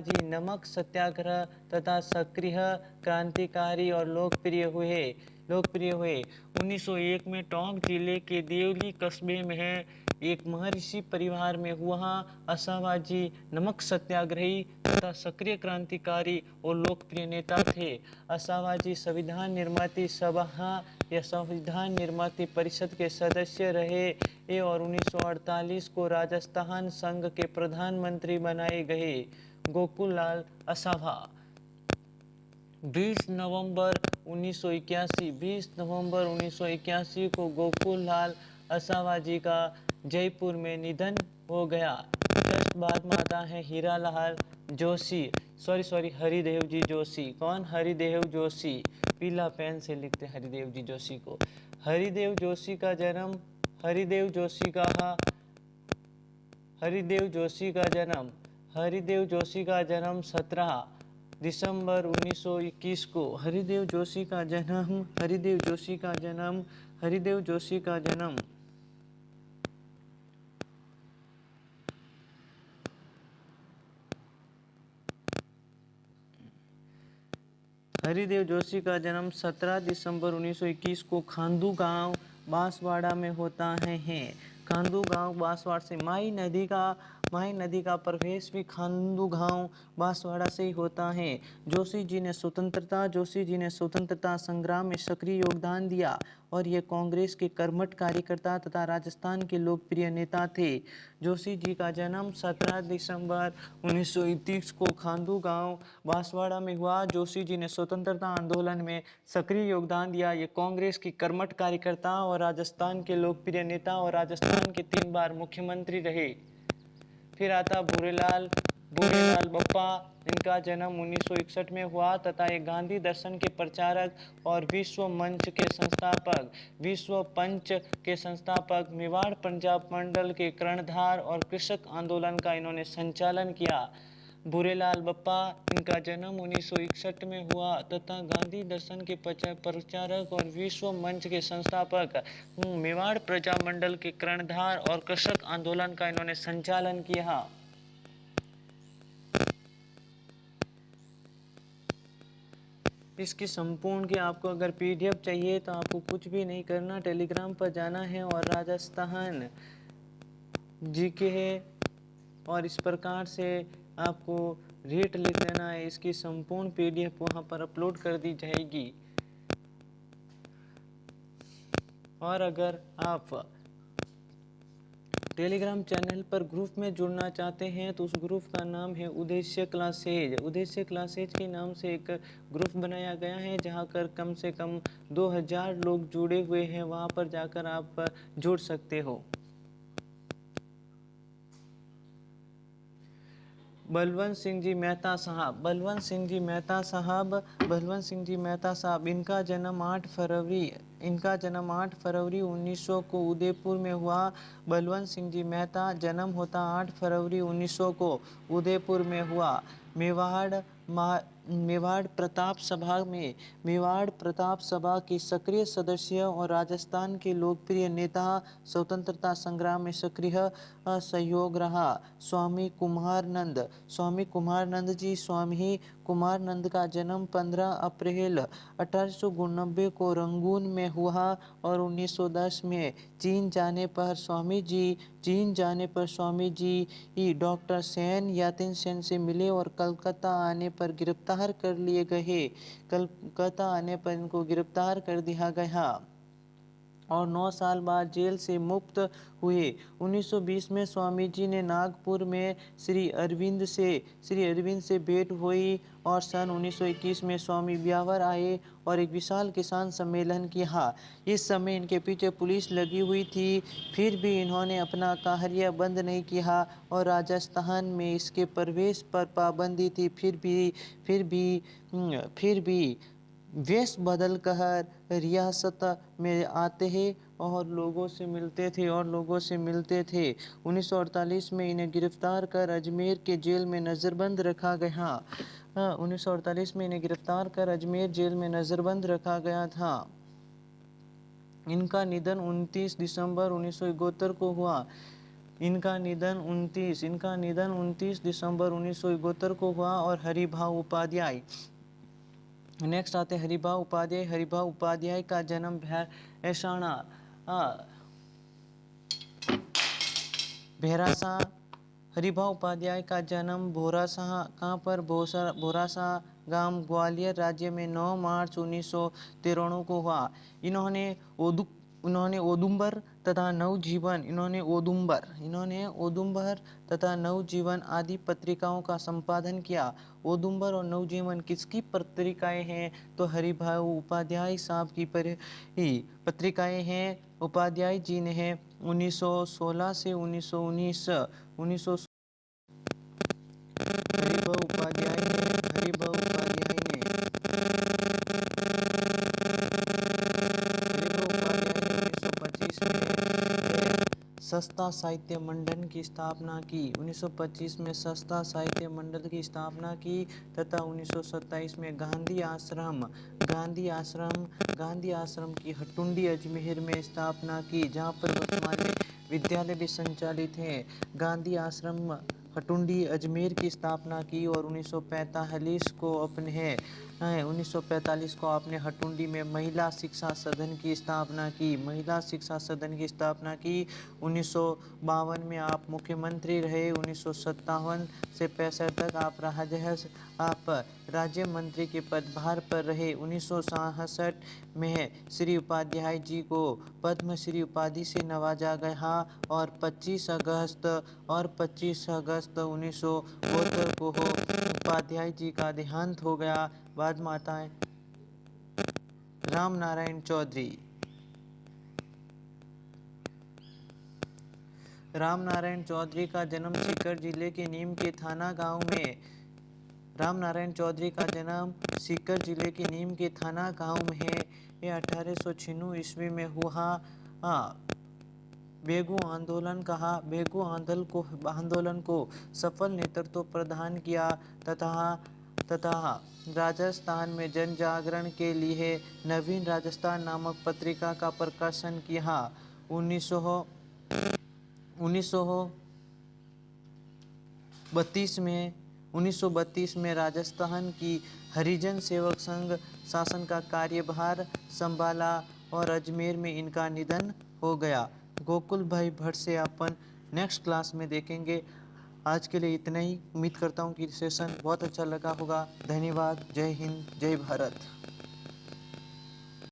जी नमक सत्याग्रह तथा सक्रिय क्रांतिकारी और लोकप्रिय हुए। 1901 में टोंक जिले के देवली कस्बे में एक महर्षि परिवार में हुआ। असावा जी नमक सत्याग्रही तथा सक्रिय क्रांतिकारी और लोकप्रिय नेता थे। असावा जी संविधान निर्माती सभा या संविधान निर्माती परिषद के सदस्य रहे और 1948 को राजस्थान संघ के प्रधानमंत्री बनाए गए। गोकुल लाल असावा 20 नवंबर 1981 को गोकुल लाल असावा जी का जयपुर में निधन हो गया। जस्ट बाद में आता है हीरालाल जोशी, हरिदेव जी जोशी। कौन? हरिदेव जोशी। पीला पेन से लिखते हरिदेव जी जोशी को। हरिदेव जोशी का जन्म 17 दिसंबर 1921 को। हरिदेव जोशी का जन्म हरिदेव जोशी का जन्म 17 दिसंबर 1921 को खांदू गांव बांसवाड़ा में होता है। खांदू गांव बांसवाड़ा से माही नदी का प्रवेश भी खांदू गांव बांसवाड़ा से ही होता है। जोशी जी ने स्वतंत्रता संग्राम में सक्रिय योगदान दिया और ये कांग्रेस के कर्मठ कार्यकर्ता तथा राजस्थान के लोकप्रिय नेता थे। जोशी जी का जन्म 17 दिसंबर 1921 को खांदू गांव बांसवाड़ा में हुआ। जोशी जी ने स्वतंत्रता आंदोलन में सक्रिय योगदान दिया। ये कांग्रेस के कर्मठ कार्यकर्ता और राजस्थान के लोकप्रिय नेता और राजस्थान के 3 बार मुख्यमंत्री रहे। फिर आता भूरेलाल बप्पा। इनका जन्म 1961 में हुआ तथा ये गांधी दर्शन के प्रचारक और विश्व पंच के संस्थापक, मेवाड़ पंजाब मंडल के कर्णधार और कृषक आंदोलन का इन्होंने संचालन किया। भूरेलाल बप्पा, इनका जन्म 1961 में हुआ तथा गांधी दर्शन के प्रचारक और विश्व मंच के संस्थापक, मेवाड़ प्रजामंडल के कर्णधार और कृषक आंदोलन का इन्होंने संचालन किया। इसकी संपूर्ण की आपको अगर पीडीएफ चाहिए तो आपको कुछ भी नहीं करना, टेलीग्राम पर जाना है और राजस्थान जीके है और इस प्रकार से आपको रेट लिख लेना है। इसकी संपूर्ण पीडीएफ वहाँ पर अपलोड कर दी जाएगी। और अगर आप टेलीग्राम चैनल पर ग्रुप में जुड़ना चाहते हैं तो उस ग्रुप का नाम है उद्देश्य क्लासेज। उद्देश्य क्लासेज के नाम से एक ग्रुप बनाया गया है जहां कर कम से कम 2000 लोग जुड़े हुए हैं। वहां पर जाकर आप जुड़ सकते हो। बलवंत सिंह जी मेहता साहब, इनका जन्म 8 फरवरी 1900 को उदयपुर में हुआ। बलवंत सिंह जी मेहता जन्म होता 8 फरवरी 1900 को उदयपुर में हुआ। मेवाड़ प्रताप सभा के सक्रिय सदस्य और राजस्थान के लोकप्रिय नेता, स्वतंत्रता संग्राम में सक्रिय सहयोग रहा। स्वामी कुमार नंद का जन्म 15 अप्रैल 1889 को रंगून में हुआ और 1910 में चीन जाने पर स्वामी जी डॉक्टर यातिन सेन से मिले और कलकत्ता आने पर गिरफ्तार कर लिए गए। कलकत्ता आने पर इनको गिरफ्तार कर दिया गया और 9 साल बाद जेल से मुक्त हुए। 1920 में स्वामी जी ने नागपुर में श्री अरविंद से भेंट हुई और सन 1921 में स्वामी ब्यावर आए और एक विशाल किसान सम्मेलन किया। इस समय इनके पीछे पुलिस लगी हुई थी, फिर भी इन्होंने अपना कार्य बंद नहीं किया और राजस्थान में इसके प्रवेश पर पाबंदी थी। फिर भी वेश बदल कर रियासत में आते हैं और लोगों से मिलते थे 1948 में इन्हें गिरफ्तार कर अजमेर के जेल में नज़रबंद रखा गया। 1948 में इन्हें गिरफ्तार कर अजमेर जेल में नज़रबंद रखा गया था। इनका निधन 29 दिसंबर 1971 को हुआ। इनका निधन 29 दिसंबर 1971 को हुआ। और हरिभाऊ उपाध्याय, नेक्स्ट आते हरिभाऊ उपाध्याय का जन्म भैरासा। हरिभाऊ उपाध्याय का जन्म भोरासा, कहाँ पर भोरासा गांव, ग्वालियर राज्य में 9 मार्च 1993 को हुआ। इन्होंने ओदुम्बर तथा नवजीवन आदि पत्रिकाओं का संपादन किया। ओदुम्बर और नवजीवन किसकी पत्रिकाएं हैं? तो हरिभाऊ उपाध्याय साहब की पत्रिकाएं हैं। उपाध्याय जी ने 1916 से 1919 हरिभाऊ उपाध्याय ने 1925 में सस्ता साहित्य मंडल की स्थापना की। 1925 में सस्ता साहित्य मंडल की स्थापना की तथा 1927 में गांधी आश्रम की हटुंडी अजमेर में स्थापना की, जहां पर वर्तमान में विद्यालय भी संचालित है। गांधी हटुंडी अजमेर की स्थापना की और 1945 को आपने हटुंडी में महिला शिक्षा सदन की स्थापना की। 1952 में आप मुख्यमंत्री रहे। 1957 से 65 तक आप राज्य मंत्री के पदभार पर रहे। 1966 में श्री उपाध्याय जी को पद्मश्री उपाधि से नवाजा गया और 25 अगस्त 1972 को उपाध्याय जी का देहांत हो गया। बाद माताएं राम नारायण चौधरी। राम नारायण चौधरी का जन्म सीकर जिले के नीम के थाना गांव में है। ये 1896 ईस्वी में हुआ। बेगू आंदोलन को सफल नेतृत्व प्रदान किया तथा राजस्थान में जन जागरण के लिए नवीन राजस्थान नामक पत्रिका का प्रकाशन किया। 1932 में राजस्थान की हरिजन सेवक संघ शासन का कार्यभार संभाला और अजमेर में इनका निधन हो गया। गोकुल भाई भट्ट से अपन नेक्स्ट क्लास में देखेंगे। आज के लिए इतना ही। उम्मीद करता हूँ कि सेशन बहुत अच्छा लगा होगा। धन्यवाद। जय हिंद, जय भारत।